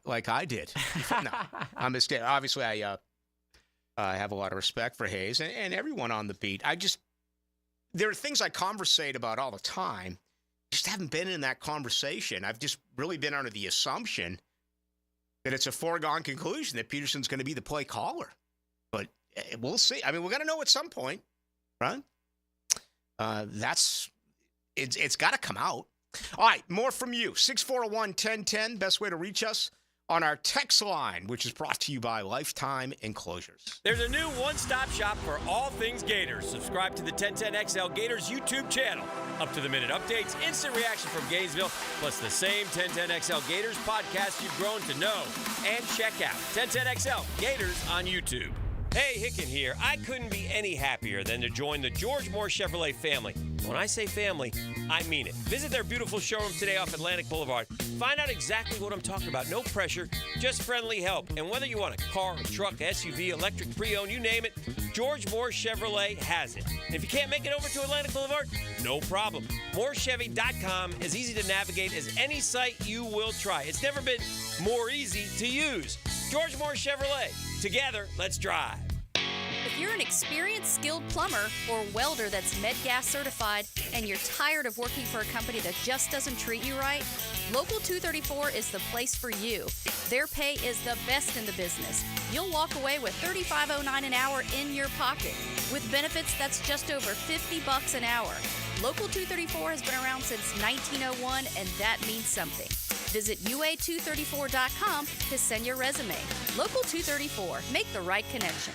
like I did? No, I'm mistaken. Obviously, I have a lot of respect for Hayes and everyone on the beat. There are things I conversate about all the time. Just haven't been in that conversation. I've just really been under the assumption that it's a foregone conclusion that Peterson's going to be the play caller. But we'll see. We're going to know at some point, right? It's got to come out. All right, more from you. 641-1010, best way to reach us on our text line, which is brought to you by Lifetime Enclosures. There's a new one-stop shop for all things Gators. Subscribe to the 1010XL Gators YouTube channel. Up-to-the-minute updates, instant reaction from Gainesville, plus the same 1010XL Gators podcast you've grown to know. And check out 1010XL Gators on YouTube. Hey, Hicken here. I couldn't be any happier than to join the George Moore Chevrolet family. When I say family, I mean it. Visit their beautiful showroom today off Atlantic Boulevard. Find out exactly what I'm talking about. No pressure, just friendly help. And whether you want a car, a truck, SUV, electric, pre-owned, you name it, George Moore Chevrolet has it. And if you can't make it over to Atlantic Boulevard, no problem. MooreChevy.com is easy to navigate as any site you will try. It's never been more easy to use. George Moore Chevrolet. Together, let's drive. If you're an experienced, skilled plumber or welder that's MedGas certified and you're tired of working for a company that just doesn't treat you right, Local 234 is the place for you. Their pay is the best in the business. You'll walk away with $35.09 an hour in your pocket. With benefits, that's just over $50 an hour. Local 234 has been around since 1901, and that means something. Visit UA234.com to send your resume. Local 234. Make the right connection.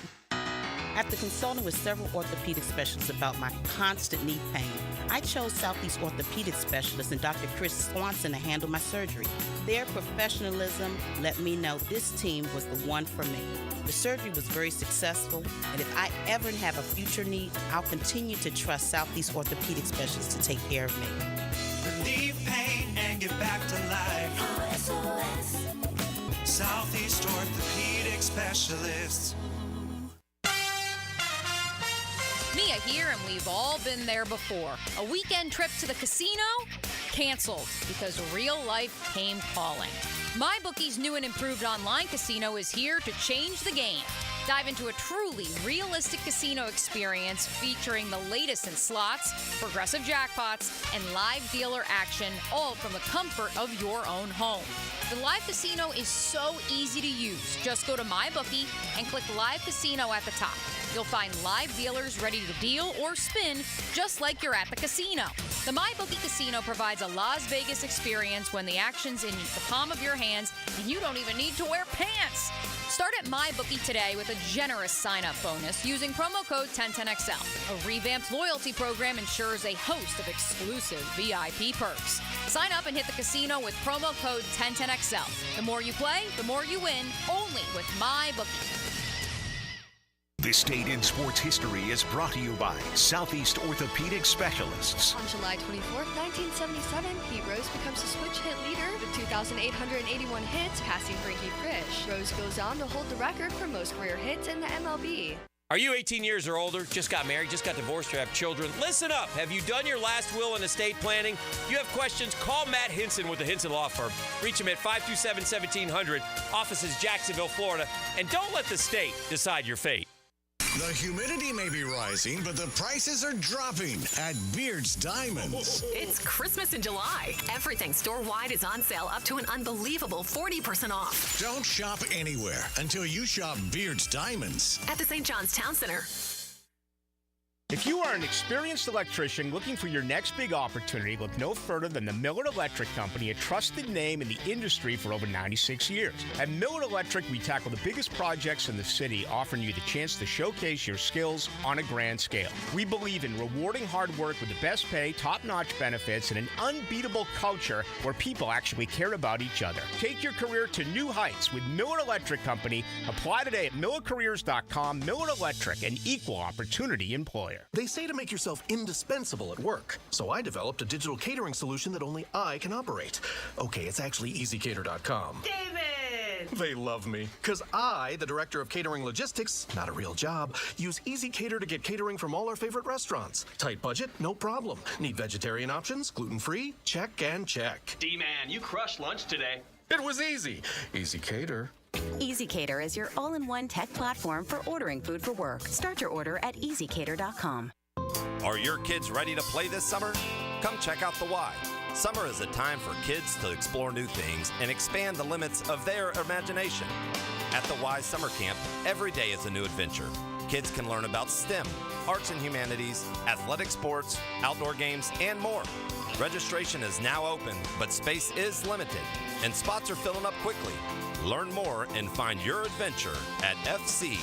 After consulting with several orthopedic specialists about my constant knee pain, I chose Southeast Orthopedic Specialist and Dr. Chris Swanson to handle my surgery. Their professionalism let me know this team was the one for me. The surgery was very successful, and if I ever have a future need, I'll continue to trust Southeast Orthopedic Specialists to take care of me. Relieve pain and get back to life. SOS. Southeast Orthopedic Specialists. Me Mia here, and we've all been there before. A weekend trip to the casino? Canceled because real life came calling. MyBookie's new and improved online casino is here to change the game. Dive into a truly realistic casino experience featuring the latest in slots, progressive jackpots, and live dealer action, all from the comfort of your own home. The live casino is so easy to use. Just go to MyBookie and click Live Casino at the top. You'll find live dealers ready to deal or spin just like you're at the casino. The MyBookie Casino provides a Las Vegas experience when the action's in the palm of your hands and you don't even need to wear pants. Start at MyBookie today with a generous sign-up bonus using promo code 1010XL. A revamped loyalty program ensures a host of exclusive VIP perks. Sign up and hit the casino with promo code 1010XL. The more you play, the more you win, only with MyBookie. This date in sports history is brought to you by Southeast Orthopedic Specialists. On July 24, 1977, Pete Rose becomes the switch hit leader with 2,881 hits, passing Frankie Frisch. Rose goes on to hold the record for most career hits in the MLB. Are you 18 years or older, just got married, just got divorced, or have children? Listen up. Have you done your last will and estate planning? If you have questions, call Matt Hinson with the Hinson Law Firm. Reach him at 527-1700, offices Jacksonville, Florida. And don't let the state decide your fate. The humidity may be rising, but the prices are dropping at Beard's Diamonds. It's Christmas in July. Everything store-wide is on sale up to an unbelievable 40% off. Don't shop anywhere until you shop Beard's Diamonds. At the St. John's Town Center. If you are an experienced electrician looking for your next big opportunity, look no further than the Miller Electric Company, a trusted name in the industry for over 96 years. At Miller Electric, we tackle the biggest projects in the city, offering you the chance to showcase your skills on a grand scale. We believe in rewarding hard work with the best pay, top-notch benefits, and an unbeatable culture where people actually care about each other. Take your career to new heights with Miller Electric Company. Apply today at millercareers.com. Miller Electric, an equal opportunity employer. They say to make yourself indispensable at work, so I developed a digital catering solution that only I can operate. Okay, it's actually easycater.com. David! They love me, because I, the director of catering logistics, not a real job, use easycater to get catering from all our favorite restaurants. Tight budget? No problem. Need vegetarian options? Gluten-free? Check and check. D-Man, you crushed lunch today. It was easy. Easycater. EasyCater is your all-in-one tech platform for ordering food for work. Start your order at easycater.com. Are your kids ready to play this summer? Come check out the Y. Summer is a time for kids to explore new things and expand the limits of their imagination. At the Y Summer Camp, every day is a new adventure. Kids can learn about STEM, arts and humanities, athletic sports, outdoor games, and more. Registration is now open, but space is limited, and spots are filling up quickly. Learn more and find your adventure at fcymca.org.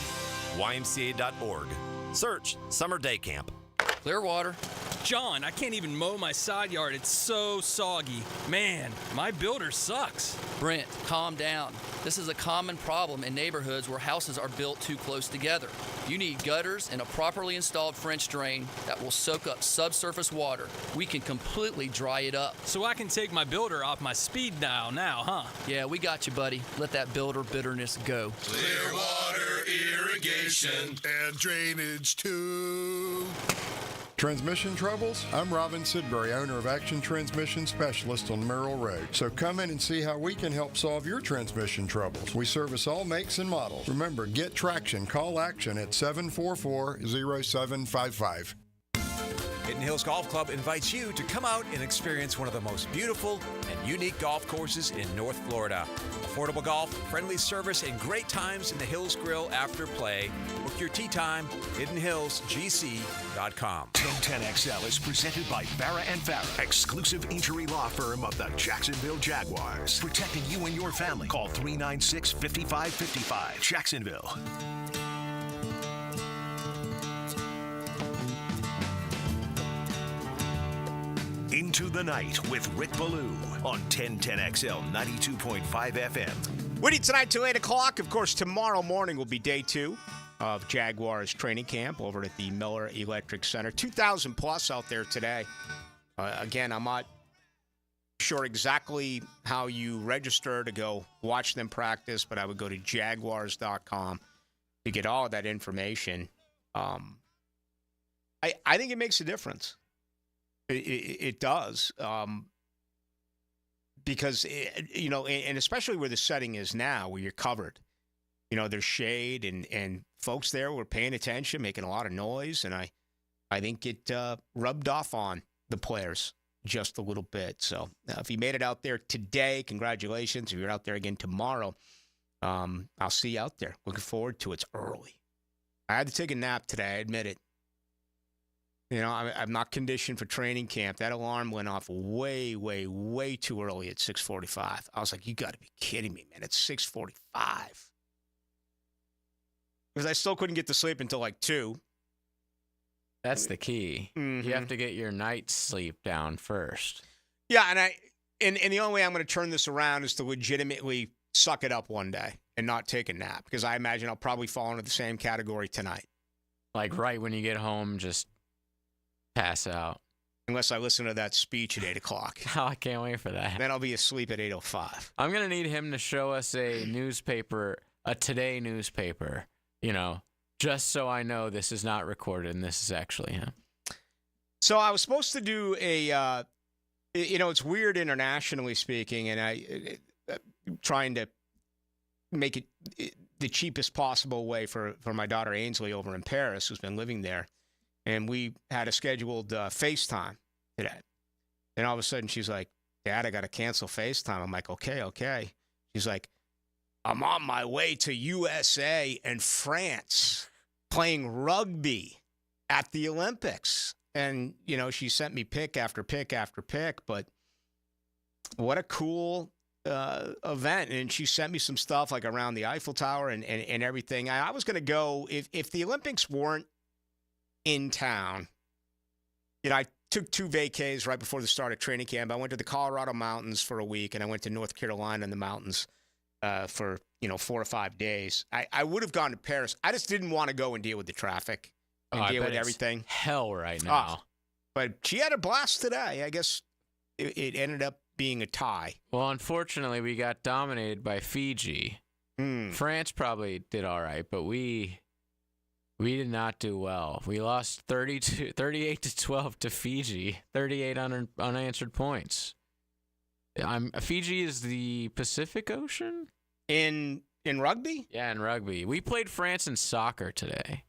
Search Summer Day Camp. Clearwater. John, I can't even mow my side yard. It's so soggy. Man, my builder sucks. Brent, calm down. This is a common problem in neighborhoods where houses are built too close together. You need gutters and a properly installed French drain that will soak up subsurface water. We can completely dry it up. So I can take my builder off my speed dial now, huh? Yeah, we got you, buddy. Let that builder bitterness go. Clearwater irrigation and drainage too. Transmission troubles? I'm Robin Sidbury, owner of Action Transmission Specialist on Merrill Road. So come in and see how we can help solve your transmission troubles. We service all makes and models. Remember, get traction. Call Action at 744-0755. Hidden Hills Golf Club invites you to come out and experience one of the most beautiful and unique golf courses in North Florida. Affordable golf, friendly service, and great times in the Hills Grill after play. Book your tee time, hiddenhillsgc.com. 1010XL is presented by Farah & Farah, exclusive injury law firm of the Jacksonville Jaguars. Protecting you and your family. Call 396-5555. Jacksonville. Into the Night with Rick Ballou on 1010XL 92.5 FM. Witty tonight till 8 o'clock. Of course, tomorrow morning will be day 2 of Jaguars training camp over at the Miller Electric Center. 2,000 plus out there today. Again, I'm not sure exactly how you register to go watch them practice, but I would go to jaguars.com to get all of that information. I think it makes a difference. It does. Because, and especially where the setting is now, where you're covered. There's shade and folks there were paying attention, making a lot of noise. And I think it rubbed off on the players just a little bit. So if you made it out there today, congratulations. If you're out there again tomorrow, I'll see you out there. Looking forward to it. It's early. I had to take a nap today. I admit it. I'm not conditioned for training camp. That alarm went off way, way, way too early at 6:45. I was like, you got to be kidding me, man. It's 6:45. Because I still couldn't get to sleep until like 2. That's the key. Mm-hmm. You have to get your night sleep down first. Yeah, and the only way I'm going to turn this around is to legitimately suck it up one day and not take a nap. Because I imagine I'll probably fall into the same category tonight. Like right when you get home, just pass out. Unless I listen to that speech at 8 o'clock. Oh, I can't wait for that. Then I'll be asleep at 8:05. I'm going to need him to show us a newspaper, a Today newspaper, just so I know this is not recorded and this is actually him. So I was supposed to do it's weird internationally speaking, and trying to make it the cheapest possible way for my daughter Ainsley over in Paris, who's been living there. And we had a scheduled FaceTime today. And all of a sudden, she's like, Dad, I got to cancel FaceTime. I'm like, okay. She's like, I'm on my way to USA and France playing rugby at the Olympics. And, she sent me pick after pick after pick. But what a cool event. And she sent me some stuff like around the Eiffel Tower and everything. I was going to go, if the Olympics weren't in town, I took 2 vacays right before the start of training camp. I went to the Colorado Mountains for a week, and I went to North Carolina in the mountains for 4 or 5 days. I would have gone to Paris. I just didn't want to go and deal with the traffic and deal with everything. Hell right now. But she had a blast today. I guess it ended up being a tie. Well, unfortunately, we got dominated by Fiji. France probably did all right, but we did not do well. We lost 38-12 to Fiji, 38 unanswered points. Fiji is the Pacific Ocean? In rugby? Yeah, in rugby. We played France in soccer today.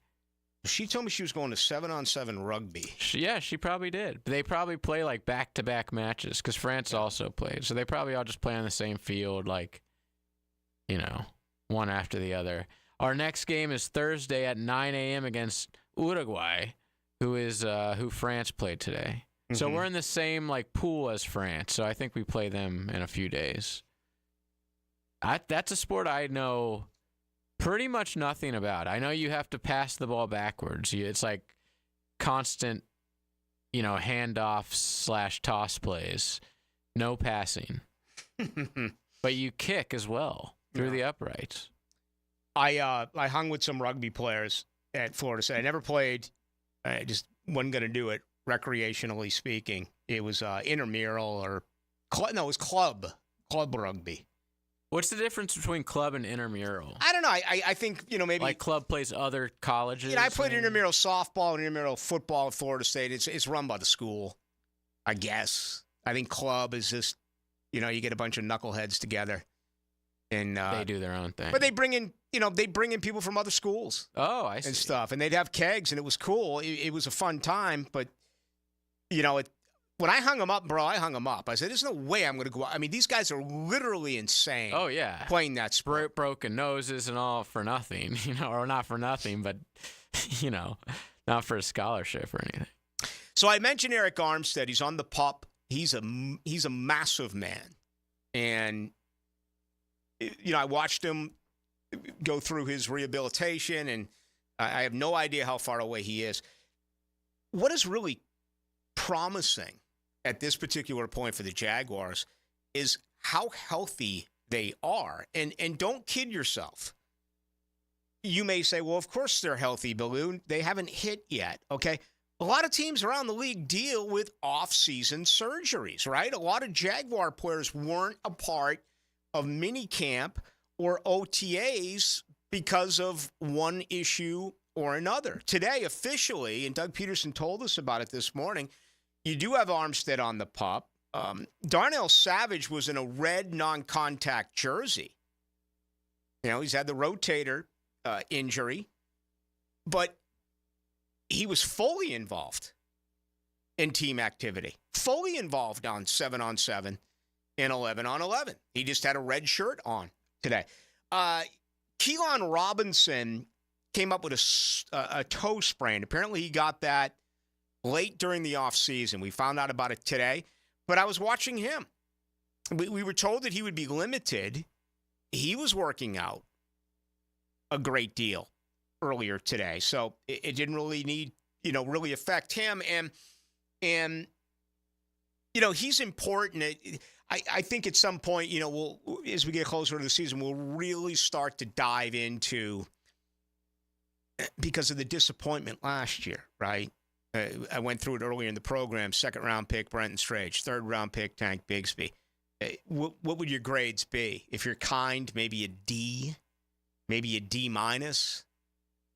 She told me she was going to 7-on-7 rugby. She probably did. They probably play like back-to-back matches because France also played. So they probably all just play on the same field, like, one after the other. Our next game is Thursday at 9 a.m. against Uruguay, who France played today. Mm-hmm. So we're in the same pool as France. So I think we play them in a few days. That's a sport I know pretty much nothing about. I know you have to pass the ball backwards. It's like constant, handoff / toss plays, no passing. But you kick as well through the uprights. I hung with some rugby players at Florida State. I never played. I just wasn't going to do it recreationally speaking. It was intramural or it was club rugby. What's the difference between club and intramural? I don't know. I think maybe like club plays other colleges. I played intramural softball and intramural football at Florida State. It's run by the school, I guess. I think club is just you get a bunch of knuckleheads together. And they do their own thing. But they bring in, people from other schools. Oh, I see. And stuff. And they'd have kegs, and it was cool. It was a fun time. But, when I hung them up, bro, I hung them up. I said, there's no way I'm going to go out. I mean, these guys are literally insane. Oh, yeah. Playing that sport. Broken noses and all for nothing, or not for nothing, but, not for a scholarship or anything. So I mentioned Eric Armstead. He's on the pup. He's a massive man. And I watched him go through his rehabilitation, and I have no idea how far away he is. What is really promising at this particular point for the Jaguars is how healthy they are. And don't kid yourself. You may say, well, of course they're healthy, Ballou. They haven't hit yet, okay? A lot of teams around the league deal with off-season surgeries, right? A lot of Jaguar players weren't a part of mini camp or OTAs because of one issue or another. Today, officially, and Doug Peterson told us about it this morning, you do have Armstead on the pup. Darnell Savage was in a red non-contact jersey. You know, he's had the rotator injury, but he was fully involved in team activity, fully involved on 7-on-7 and 11-on-11. He just had a red shirt on today. Keelan Robinson came up with a toe sprain. Apparently he got that late during the offseason. We found out about it today, but I was watching him. We were told that he would be limited. He was working out a great deal earlier today, so it didn't really really affect him. And he's important. I think at some point, we'll, as we get closer to the season, we'll really start to dive into, because of the disappointment last year, right? I went through it earlier in the program. 2nd-round pick, Brenton Strage. 3rd-round pick, Tank Bigsby. What would your grades be? If you're kind, maybe a D, maybe a D-.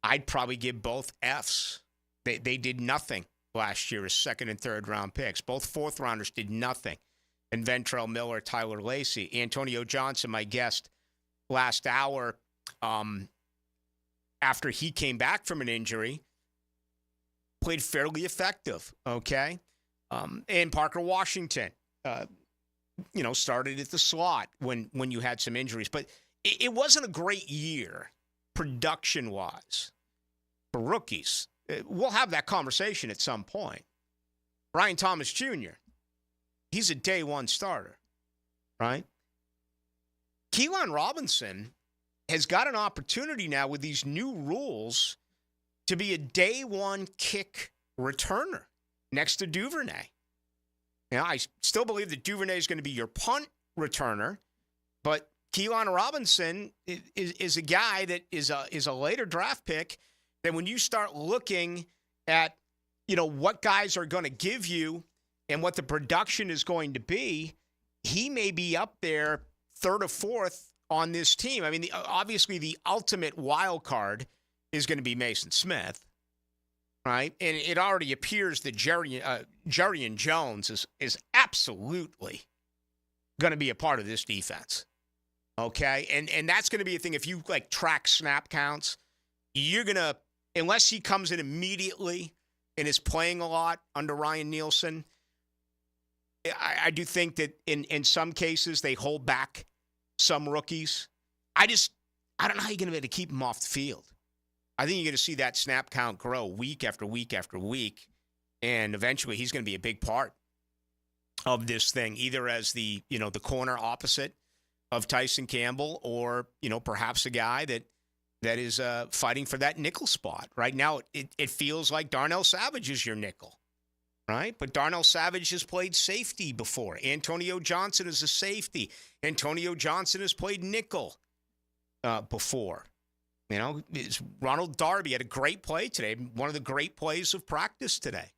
I'd probably give both Fs. They did nothing last year as 2nd- and 3rd-round picks. Both 4th-rounders did nothing. And Ventrell Miller, Tyler Lacey. Antonio Johnson, my guest last hour, after he came back from an injury, played fairly effective, okay? And Parker Washington, started at the slot when you had some injuries. But it wasn't a great year, production-wise, for rookies. We'll have that conversation at some point. Ryan Thomas Jr., he's a day one starter, right? Keelan Robinson has got an opportunity now with these new rules to be a day one kick returner next to Duvernay. Now, I still believe that Duvernay is going to be your punt returner, but Keelan Robinson is a guy that is a later draft pick that when you start looking at, what guys are going to give you and what the production is going to be, he may be up there 3rd or 4th on this team. I mean, obviously the ultimate wild card is going to be Mason Smith, right? And it already appears that Jerrion Jones is absolutely going to be a part of this defense, okay? And that's going to be a thing. If you, track snap counts, you're going to, unless he comes in immediately and is playing a lot under Ryan Nielsen, I do think that in some cases they hold back some rookies. I don't know how you're going to be able to keep them off the field. I think you're going to see that snap count grow week after week after week, and eventually he's going to be a big part of this thing, either as the corner opposite of Tyson Campbell or, perhaps a guy that is fighting for that nickel spot. Right now it feels like Darnell Savage is your nickel. Right? But Darnell Savage has played safety before. Antonio Johnson is a safety. Antonio Johnson has played nickel before. Ronald Darby had a great play today. One of the great plays of practice today.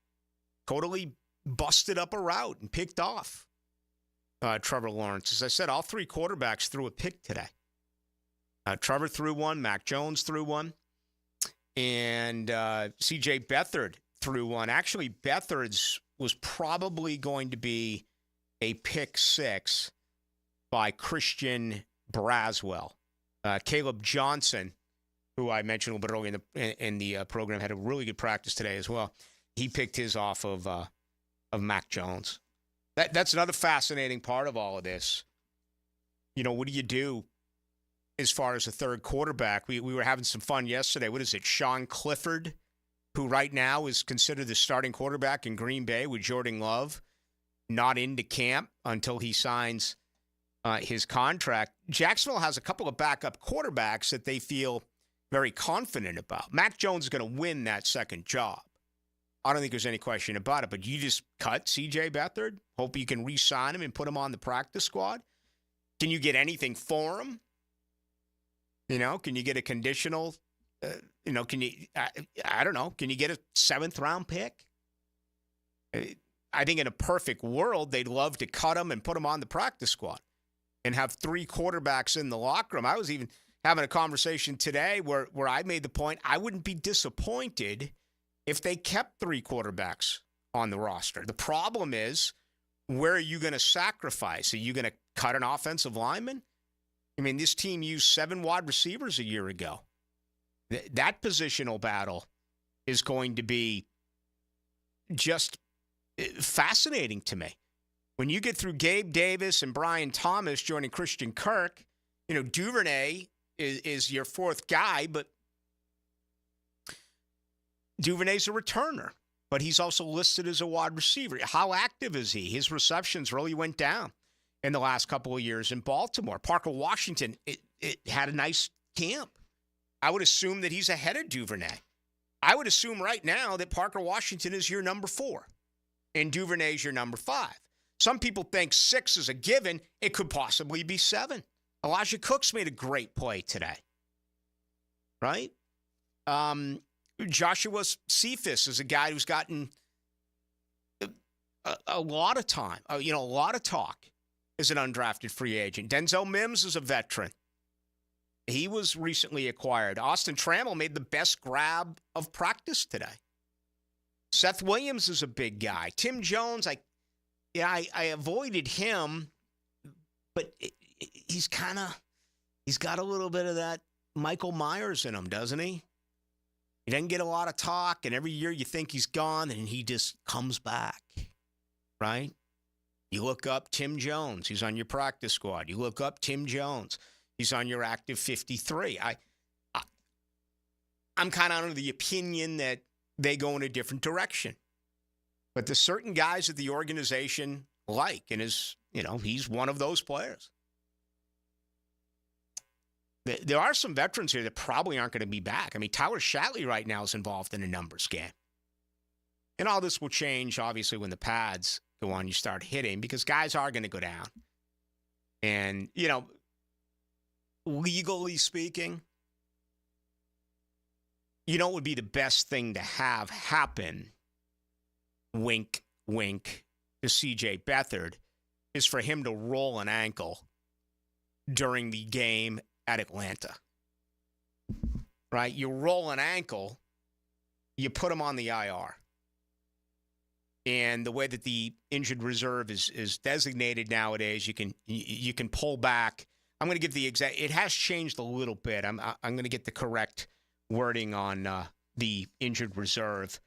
Totally busted up a route and picked off Trevor Lawrence. As I said, all 3 quarterbacks threw a pick today. Trevor threw one. Mac Jones threw one. And C.J. Beathard threw one. Actually, Beathard's was probably going to be a pick 6 by Christian Braswell. Caleb Johnson, who I mentioned a little bit earlier in the program, had a really good practice today as well. He picked his off of Mac Jones. That's another fascinating part of all of this. What do you do as far as a third quarterback? We were having some fun yesterday. What is it, Sean Clifford, who right now is considered the starting quarterback in Green Bay with Jordan Love, not into camp until he signs his contract. Jacksonville has a couple of backup quarterbacks that they feel very confident about. Mac Jones is going to win that second job. I don't think there's any question about it, but you just cut C.J. Beathard, hope you can re-sign him and put him on the practice squad. Can you get anything for him? Can you get a conditional can you, I don't know, can you get a 7th-round pick? I think in a perfect world, they'd love to cut him and put him on the practice squad and have 3 quarterbacks in the locker room. I was even having a conversation today where I made the point I wouldn't be disappointed if they kept 3 quarterbacks on the roster. The problem is, where are you going to sacrifice? Are you going to cut an offensive lineman? I mean, this team used 7 wide receivers a year ago. That positional battle is going to be just fascinating to me. When you get through Gabe Davis and Brian Thomas joining Christian Kirk, Duvernay is your 4th guy, but Duvernay's a returner, but he's also listed as a wide receiver. How active is he? His receptions really went down in the last couple of years in Baltimore. Parker Washington, it had a nice camp. I would assume that he's ahead of Duvernay. I would assume right now that Parker Washington is your number 4 and Duvernay is your number 5. Some people think 6 is a given. It could possibly be 7. Elijah Cooks made a great play today, right? Joshua Cephas is a guy who's gotten a lot of time, a lot of talk as an undrafted free agent. Denzel Mims is a veteran. He was recently acquired. Austin Trammell made the best grab of practice today. Seth Williams is a big guy. Tim Jones, I avoided him, but he's got a little bit of that Michael Myers in him, doesn't he? He doesn't get a lot of talk, and every year you think he's gone, and he just comes back, right? You look up Tim Jones. He's on your practice squad. You look up Tim Jones. He's on your active 53. I'm kind of under the opinion that they go in a different direction. But there's certain guys that the organization like, and he's one of those players. There are some veterans here that probably aren't going to be back. I mean, Tyler Shatley right now is involved in a numbers game. And all this will change, obviously, when the pads go on, you start hitting, because guys are going to go down. And, legally speaking, it would be the best thing to have happen, wink, wink, to C.J. Beathard, is for him to roll an ankle during the game at Atlanta, right? You roll an ankle, you put him on the IR. And the way that the injured reserve is designated nowadays, you can pull back. I'm going to give the exact. It has changed a little bit. I'm going to get the correct wording on the injured reserve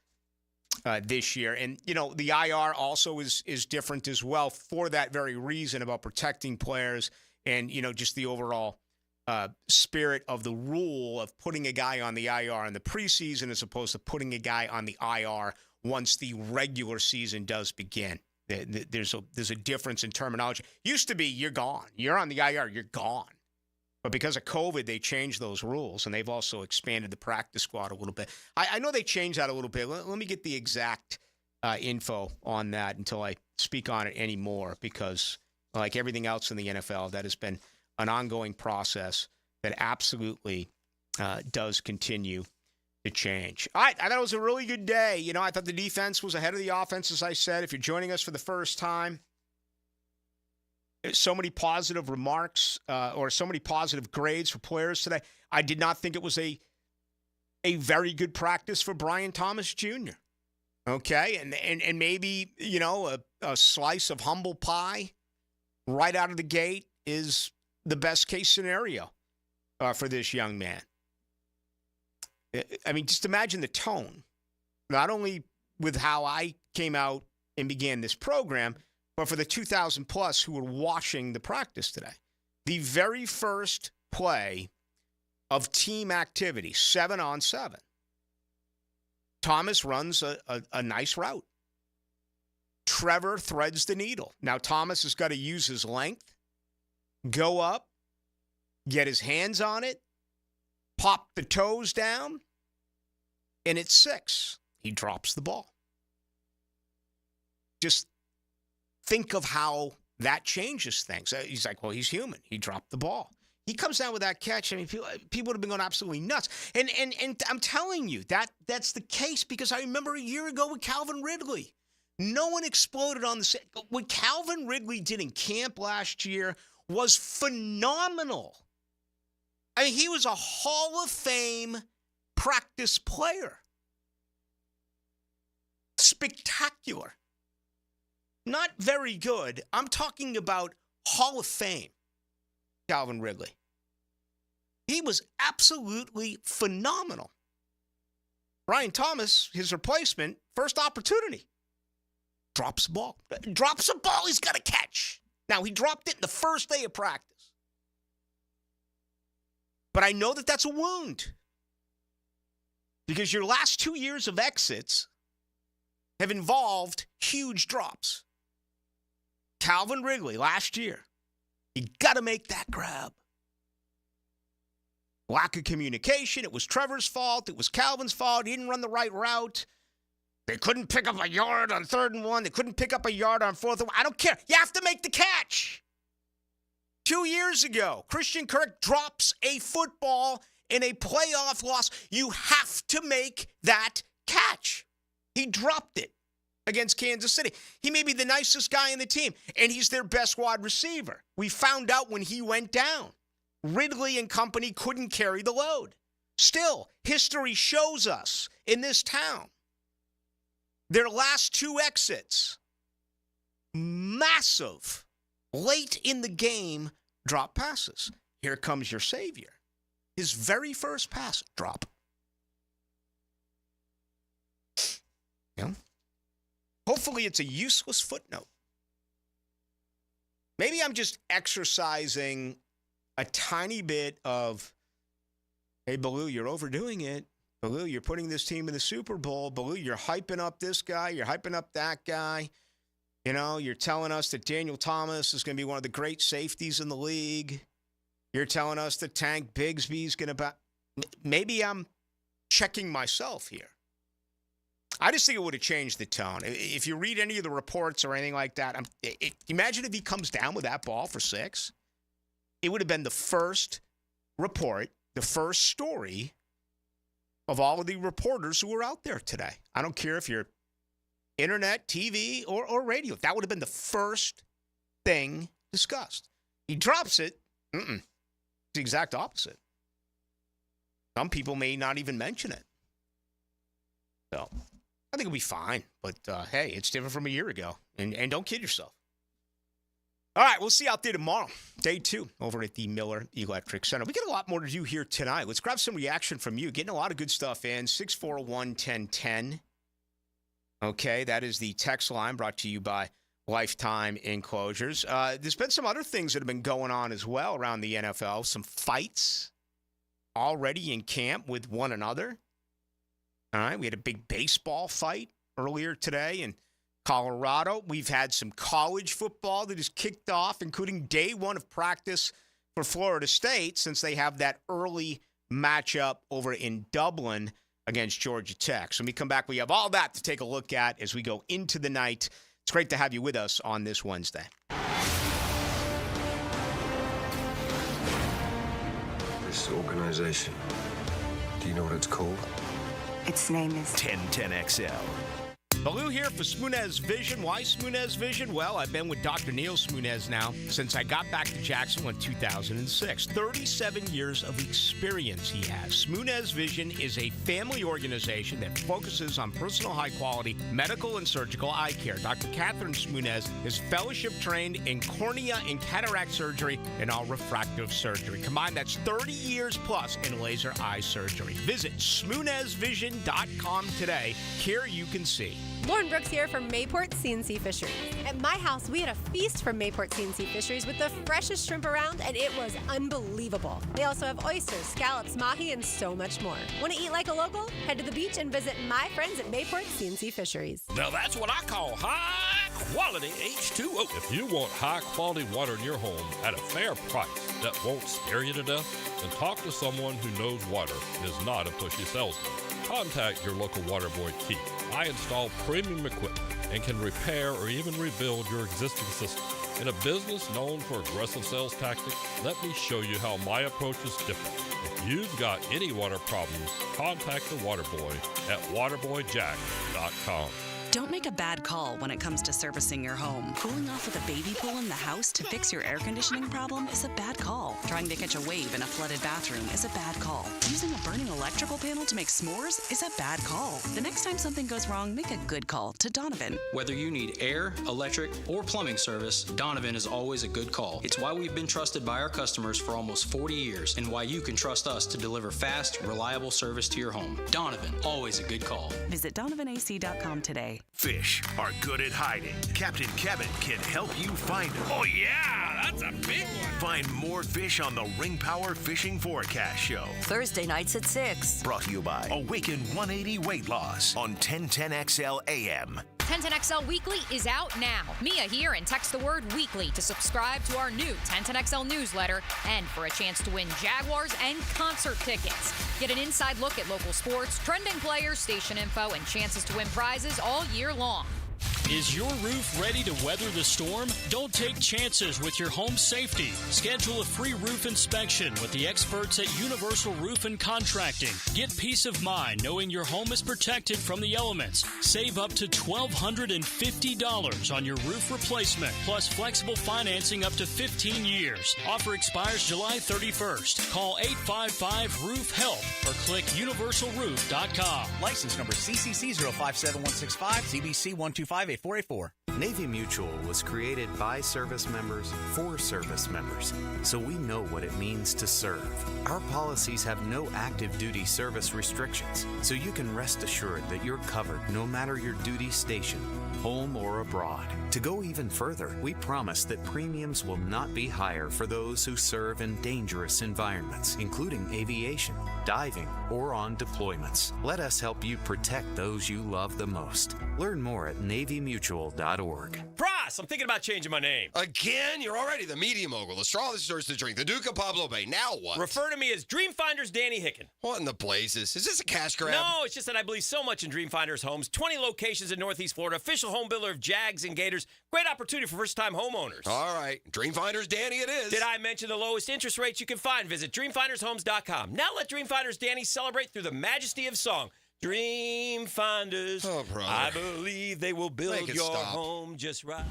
this year. And the IR also is different as well for that very reason, about protecting players and just the overall spirit of the rule of putting a guy on the IR in the preseason as opposed to putting a guy on the IR once the regular season does begin. There's a difference in terminology. Used to be, you're gone. You're on the IR, you're gone. But because of COVID, they changed those rules, and they've also expanded the practice squad a little bit. I know they changed that a little bit. Let me get the exact info on that until I speak on it anymore, because like everything else in the NFL, that has been an ongoing process that absolutely does continue to change. All right, I thought it was a really good day. I thought the defense was ahead of the offense, as I said. If you're joining us for the first time, so many positive remarks or so many positive grades for players today. I did not think it was a very good practice for Brian Thomas Jr. Okay, and maybe a slice of humble pie right out of the gate is the best case scenario for this young man. I mean, just imagine the tone, not only with how I came out and began this program, but for the 2,000 plus who were watching the practice today. The very first play of team activity, 7-on-7. Thomas runs a nice route. Trevor threads the needle. Now, Thomas has got to use his length, go up, get his hands on it, pop the toes down, and it's 6. He drops the ball. Just think of how that changes things. He's like, well, he's human. He dropped the ball. He comes down with that catch. I mean, people would have been going absolutely nuts. And I'm telling you, that's the case, because I remember a year ago with Calvin Ridley. No one exploded on the set. What Calvin Ridley did in camp last year was phenomenal. I mean, he was a Hall of Fame practice player. Spectacular. Not very good. I'm talking about Hall of Fame, Calvin Ridley. He was absolutely phenomenal. Brian Thomas, his replacement, first opportunity. Drops the ball. Drops the ball he's got to catch. Now, he dropped it the first day of practice. But I know that that's a wound. Because your last 2 years of exits have involved huge drops. Calvin Ridley last year, you got to make that grab. Lack of communication. It was Trevor's fault. It was Calvin's fault. He didn't run the right route. They couldn't pick up a yard on 3rd and 1. They couldn't pick up a yard on 4th and 1. I don't care. You have to make the catch. 2 years ago, Christian Kirk drops a football in a playoff loss. You have to make that catch. He dropped it against Kansas City. He may be the nicest guy in the team, and he's their best wide receiver. We found out when he went down. Ridley and company couldn't carry the load. Still, history shows us in this town, their last 2 exits, massive, late in the game, drop passes. Here comes your savior. His very first pass, drop. Yeah. Hopefully it's a useless footnote. Maybe I'm just exercising a tiny bit of, hey, Ballou, you're overdoing it. Ballou, you're putting this team in the Super Bowl. Ballou, you're hyping up this guy. You're hyping up that guy. You know, you're telling us that Daniel Thomas is going to be one of the great safeties in the league. You're telling us that Tank Bigsby's going to maybe I'm checking myself here. I just think it would have changed the tone. If you read any of the reports or anything like that, imagine if he comes down with that ball for 6. It would have been the first report, the first story of all of the reporters who were out there today. I don't care if you're internet, TV, or radio. That would have been the first thing discussed. He drops it. It's the exact opposite. Some people may not even mention it. So I think it'll be fine. But, hey, it's different from a year ago. And don't kid yourself. All right, we'll see you out there tomorrow. Day 2 over at the Miller Electric Center. We got a lot more to do here tonight. Let's grab some reaction from you. Getting a lot of good stuff in. 641-1010. Okay, that is the text line brought to you by Lifetime Enclosures. There's been some other things that have been going on as well around the NFL. Some fights already in camp with one another. All right, we had a big baseball fight earlier today in Colorado. We've had some college football that has kicked off, including day 1 of practice for Florida State, since they have that early matchup over in Dublin against Georgia Tech. So when we come back, we have all that to take a look at as we go into the night. It's great to have you with us on this Wednesday. This organization, do you know what it's called? Its name is 1010XL. Ballou here for Smunez Vision. Why Smunez Vision? Well, I've been with Dr. Neil Smunez now since I got back to Jacksonville in 2006. 37 years of experience he has. Smunez Vision is a family organization that focuses on personal high-quality medical and surgical eye care. Dr. Catherine Smunez is fellowship-trained in cornea and cataract surgery and all refractive surgery. Combined, that's 30 years plus in laser eye surgery. Visit SmunezVision.com today. Care you can see. Lauren Brooks here from Mayport CNC Fisheries. At my house, we had a feast from Mayport CNC Fisheries with the freshest shrimp around, and it was unbelievable. They also have oysters, scallops, mahi, and so much more. Want to eat like a local? Head to the beach and visit my friends at Mayport CNC Fisheries. Now that's what I call high-quality H2O. If you want high-quality water in your home at a fair price that won't scare you to death, then talk to someone who knows water and is not a pushy salesman. Contact your local water boy, Keith. I install premium equipment and can repair or even rebuild your existing system. In a business known for aggressive sales tactics, let me show you how my approach is different. If you've got any water problems, contact the water boy at waterboyjack.com. Don't make a bad call when it comes to servicing your home. Cooling off with a baby pool in the house to fix your air conditioning problem is a bad call. Trying to catch a wave in a flooded bathroom is a bad call. Using a burning electrical panel to make s'mores is a bad call. The next time something goes wrong, make a good call to Donovan. Whether you need air, electric, or plumbing service, Donovan is always a good call. It's why we've been trusted by our customers for almost 40 years and why you can trust us to deliver fast, reliable service to your home. Donovan, always a good call. Visit DonovanAC.com today. Fish are good at hiding. Captain Kevin can help you find them. Oh, yeah, that's a big one. Find more fish on the Ring Power Fishing Forecast Show. Thursday nights at 6. Brought to you by Awaken 180 Weight Loss on 1010XL AM. 1010XL Weekly is out now. Mia here, and text the word weekly to subscribe to our new 1010XL newsletter and for a chance to win Jaguars and concert tickets. Get an inside look at local sports, trending players, station info, and chances to win prizes all year long. Is your roof ready to weather the storm? Don't take chances with your home safety. Schedule a free roof inspection with the experts at Universal Roof and Contracting. Get peace of mind knowing your home is protected from the elements. Save up to $1,250 on your roof replacement, plus flexible financing up to 15 years. Offer expires July 31st. Call 855-ROOF-HELP or click universalroof.com. License number CCC 057165, CBC 1258484. Navy Mutual was created by service members for service members, so we know what it means to serve. Our policies have no active duty service restrictions, so you can rest assured that you're covered no matter your duty station, home or abroad. To go even further, we promise that premiums will not be higher for those who serve in dangerous environments, including aviation, diving, or on deployments. Let us help you protect those you love the most. Learn more at NavyMutual.org. Bros, I'm thinking about changing my name. Again? You're already the media mogul, the straw that stirs the drink, the Duke of Pablo Bay. Now what? Refer to me as Dreamfinders Danny Hicken. What in the blazes? Is this a cash grab? No, it's just that I believe so much in Dreamfinders Homes. 20 locations in Northeast Florida, official home builder of Jags and Gators. Great opportunity for first-time homeowners. All right. Dreamfinders Danny it is. Did I mention the lowest interest rates you can find? Visit DreamfindersHomes.com. Now let Dreamfinders Danny celebrate through the majesty of song. Dreamfinders, oh, brother. I believe they will build your home just right.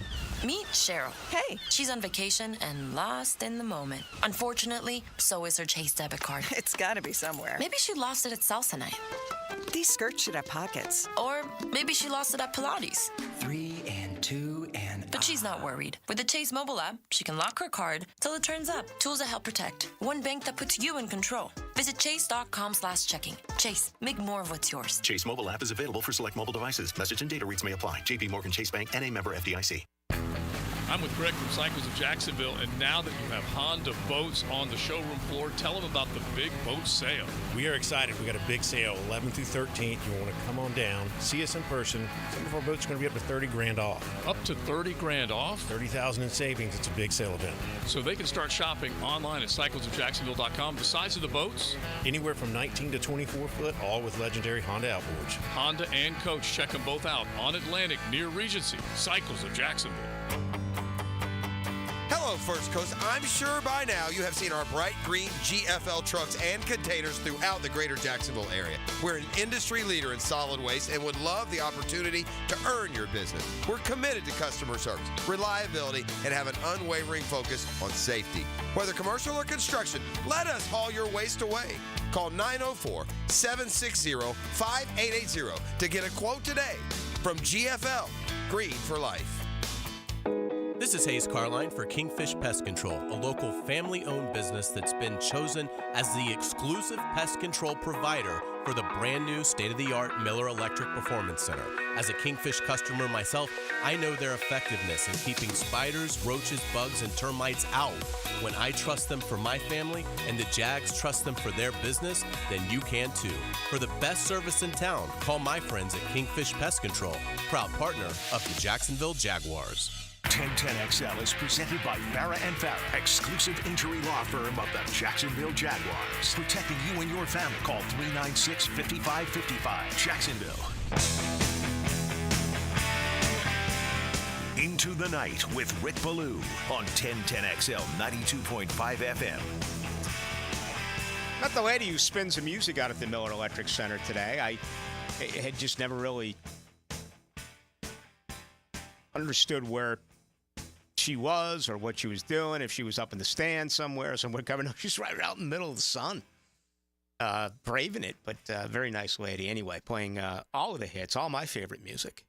Meet Cheryl. Hey. She's on vacation and lost in the moment. Unfortunately, so is her Chase debit card. It's gotta be somewhere. Maybe she lost it at salsa night. These skirts should have pockets. Or maybe she lost it at Pilates. 3 and 2 and... But she's not worried. With the Chase mobile app, she can lock her card till it turns up. Tools that help protect. One bank that puts you in control. Visit chase.com/checking. Chase, make more of what's yours. Chase mobile app is available for select mobile devices. Message and data rates may apply. JP Morgan Chase Bank, N.A. member FDIC. I'm with Greg from Cycles of Jacksonville, and now that you have Honda boats on the showroom floor, tell them about the big boat sale. We are excited. We got a big sale, 11th through 13th. You want to come on down, see us in person. Some of our boats are going to be up to $30,000 off. Up to $30,000 off? $30,000 in savings. It's a big sale event. So they can start shopping online at cyclesofjacksonville.com. The size of the boats? Anywhere from 19 to 24 foot, all with legendary Honda outboards. Honda and Coach, check them both out on Atlantic near Regency. Cycles of Jacksonville. Hello, First Coast. I'm sure by now you have seen our bright green GFL trucks and containers throughout the greater Jacksonville area. We're an industry leader in solid waste and would love the opportunity to earn your business. We're committed to customer service, reliability, and have an unwavering focus on safety. Whether commercial or construction, let us haul your waste away. Call 904-760-5880 to get a quote today. From GFL, Green for Life. This is Hayes Carline for Kingfish Pest Control, a local family-owned business that's been chosen as the exclusive pest control provider for the brand new state-of-the-art Miller Electric Performance Center. As a Kingfish customer myself, I know their effectiveness in keeping spiders, roaches, bugs, and termites out. When I trust them for my family and the Jags trust them for their business, then you can too. For the best service in town, call my friends at Kingfish Pest Control, proud partner of the Jacksonville Jaguars. 1010XL is presented by Farah & Farah, exclusive injury law firm of the Jacksonville Jaguars. Protecting you and your family. Call 396-5555. Jacksonville. Into the Night with Rick Ballou on 1010XL 92.5 FM. Not the lady who spins the music out at the Miller Electric Center today. I had just never really understood where she was or what she was doing, if she was up in the stand somewhere covering. No, she's right out in the middle of the sun, braving it. But very nice lady. Anyway, playing all of the hits, all my favorite music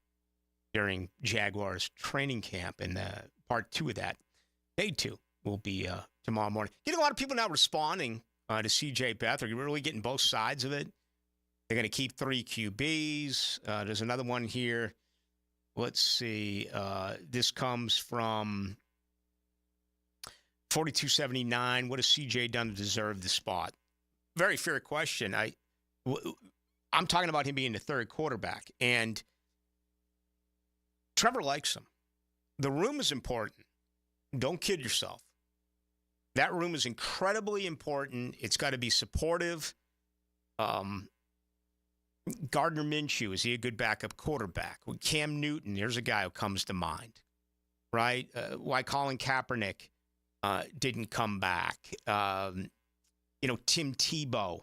during Jaguars training camp. And part 2 of that, day 2, will be tomorrow morning. Getting a lot of people now responding to C.J. Beathard. You're really getting both sides of it. They're going to keep 3 QBs. There's another one here. Let's see. This comes from 4279. What has CJ done to deserve the spot? Very fair question. I'm talking about him being the 3rd quarterback, and Trevor likes him. The room is important. Don't kid yourself. That room is incredibly important. It's got to be supportive. Gardner Minshew, is he a good backup quarterback? With Cam Newton, there's a guy who comes to mind, right? Why Colin Kaepernick didn't come back. Tim Tebow,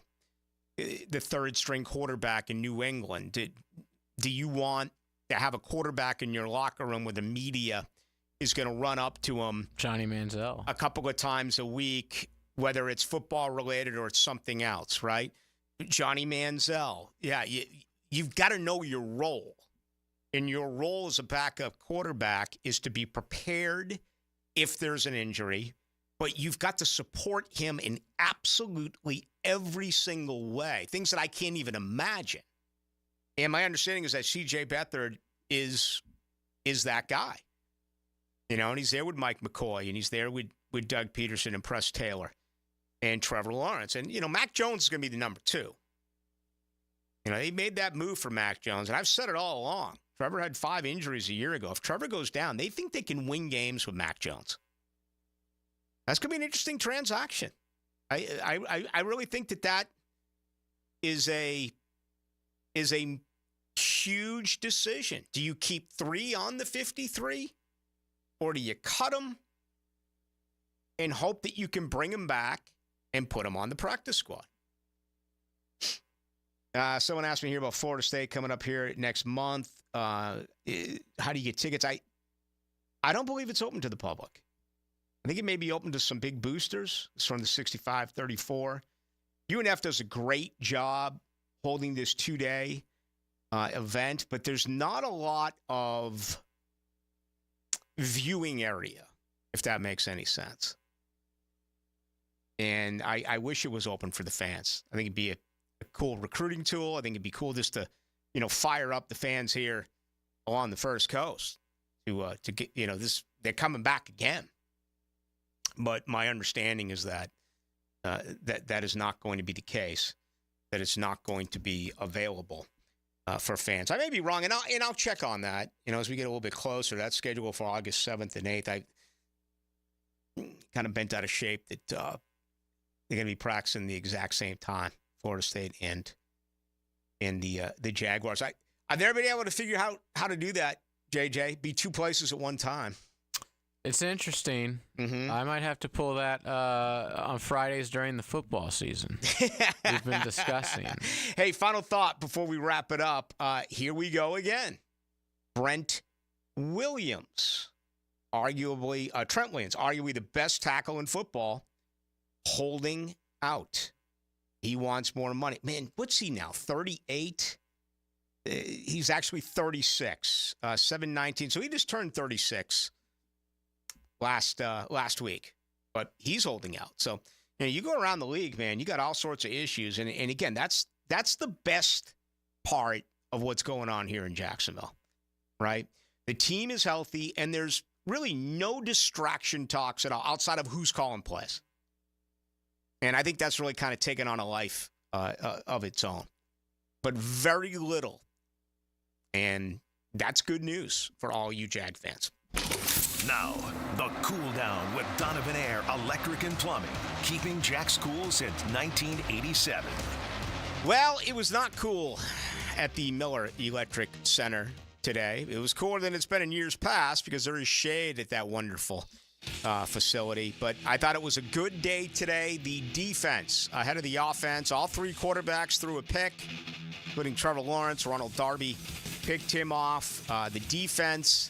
the 3rd-string quarterback in New England. Do you want to have a quarterback in your locker room where the media is going to run up to him, Johnny Manziel, a couple of times a week, whether it's football-related or it's something else, right? Johnny Manziel. Yeah, you've got to know your role. And your role as a backup quarterback is to be prepared if there's an injury, but you've got to support him in absolutely every single way, things that I can't even imagine. And my understanding is that C.J. Beathard is that guy. And he's there with Mike McCoy, and he's there with Doug Peterson and Press Taylor and Trevor Lawrence. And, Mac Jones is going to be the number 2. They made that move for Mac Jones, and I've said it all along. Trevor had 5 injuries a year ago. If Trevor goes down, they think they can win games with Mac Jones. That's going to be an interesting transaction. I really think that is a huge decision. Do you keep 3 on the 53, or do you cut them and hope that you can bring them back and put them on the practice squad? Someone asked me here about Florida State coming up here next month. How do you get tickets? I don't believe it's open to the public. I think it may be open to some big boosters. It's from the 65-34. UNF does a great job holding this 2-day event, but there's not a lot of viewing area, if that makes any sense. And I wish it was open for the fans. I think it'd be a cool recruiting tool. I think it'd be cool just to, fire up the fans here along the First Coast to get, they're coming back again. But my understanding is that that is not going to be the case, that it's not going to be available for fans. I may be wrong, and I'll check on that, as we get a little bit closer. That's scheduled for August 7th and 8th. I kind of bent out of shape that they're going to be practicing the exact same time, Florida State and the Jaguars. I've never been able to figure out how to do that, JJ, be 2 places at one time. It's interesting. Mm-hmm. I might have to pull that on Fridays during the football season. We've been discussing. Hey, final thought before we wrap it up. Here we go again. Trent Williams, arguably the best tackle in football, holding out. He wants more money. Man, what's he now, 38? He's actually 36, 7-19. So he just turned 36 last week, but he's holding out. So you go around the league, man, you got all sorts of issues, and again, that's the best part of what's going on here in Jacksonville, right? The team is healthy, and there's really no distraction talks at all outside of who's calling plays, and I think that's really kind of taken on a life of its own, but very little, and that's good news for all you Jag fans. Now, the Cool Down with Donovan Air Electric and Plumbing, keeping Jack's cool since 1987. Well, it was not cool at the Miller Electric Center today. It was cooler than it's been in years past because there is shade at that wonderful facility. But I thought it was a good day today. The defense ahead of the offense. All 3 quarterbacks threw a pick, including Trevor Lawrence. Ronald Darby picked him off. The defense,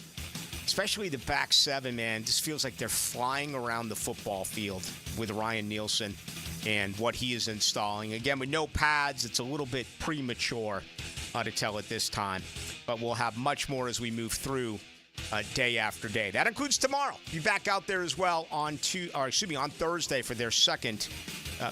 especially the back seven, man, just feels like they're flying around the football field with Ryan Nielsen and what he is installing. Again, with no pads, it's a little bit premature to tell at this time, but we'll have much more as we move through day after day. That includes tomorrow. Be back out there as well on Thursday for their second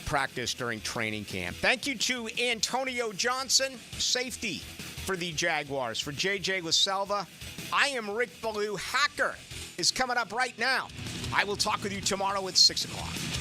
practice during training camp. Thank you to Antonio Johnson, safety for the Jaguars. For JJ LaSelva, I am Rick Ballou. Hacker is coming up right now. I will talk with you tomorrow at 6 o'clock.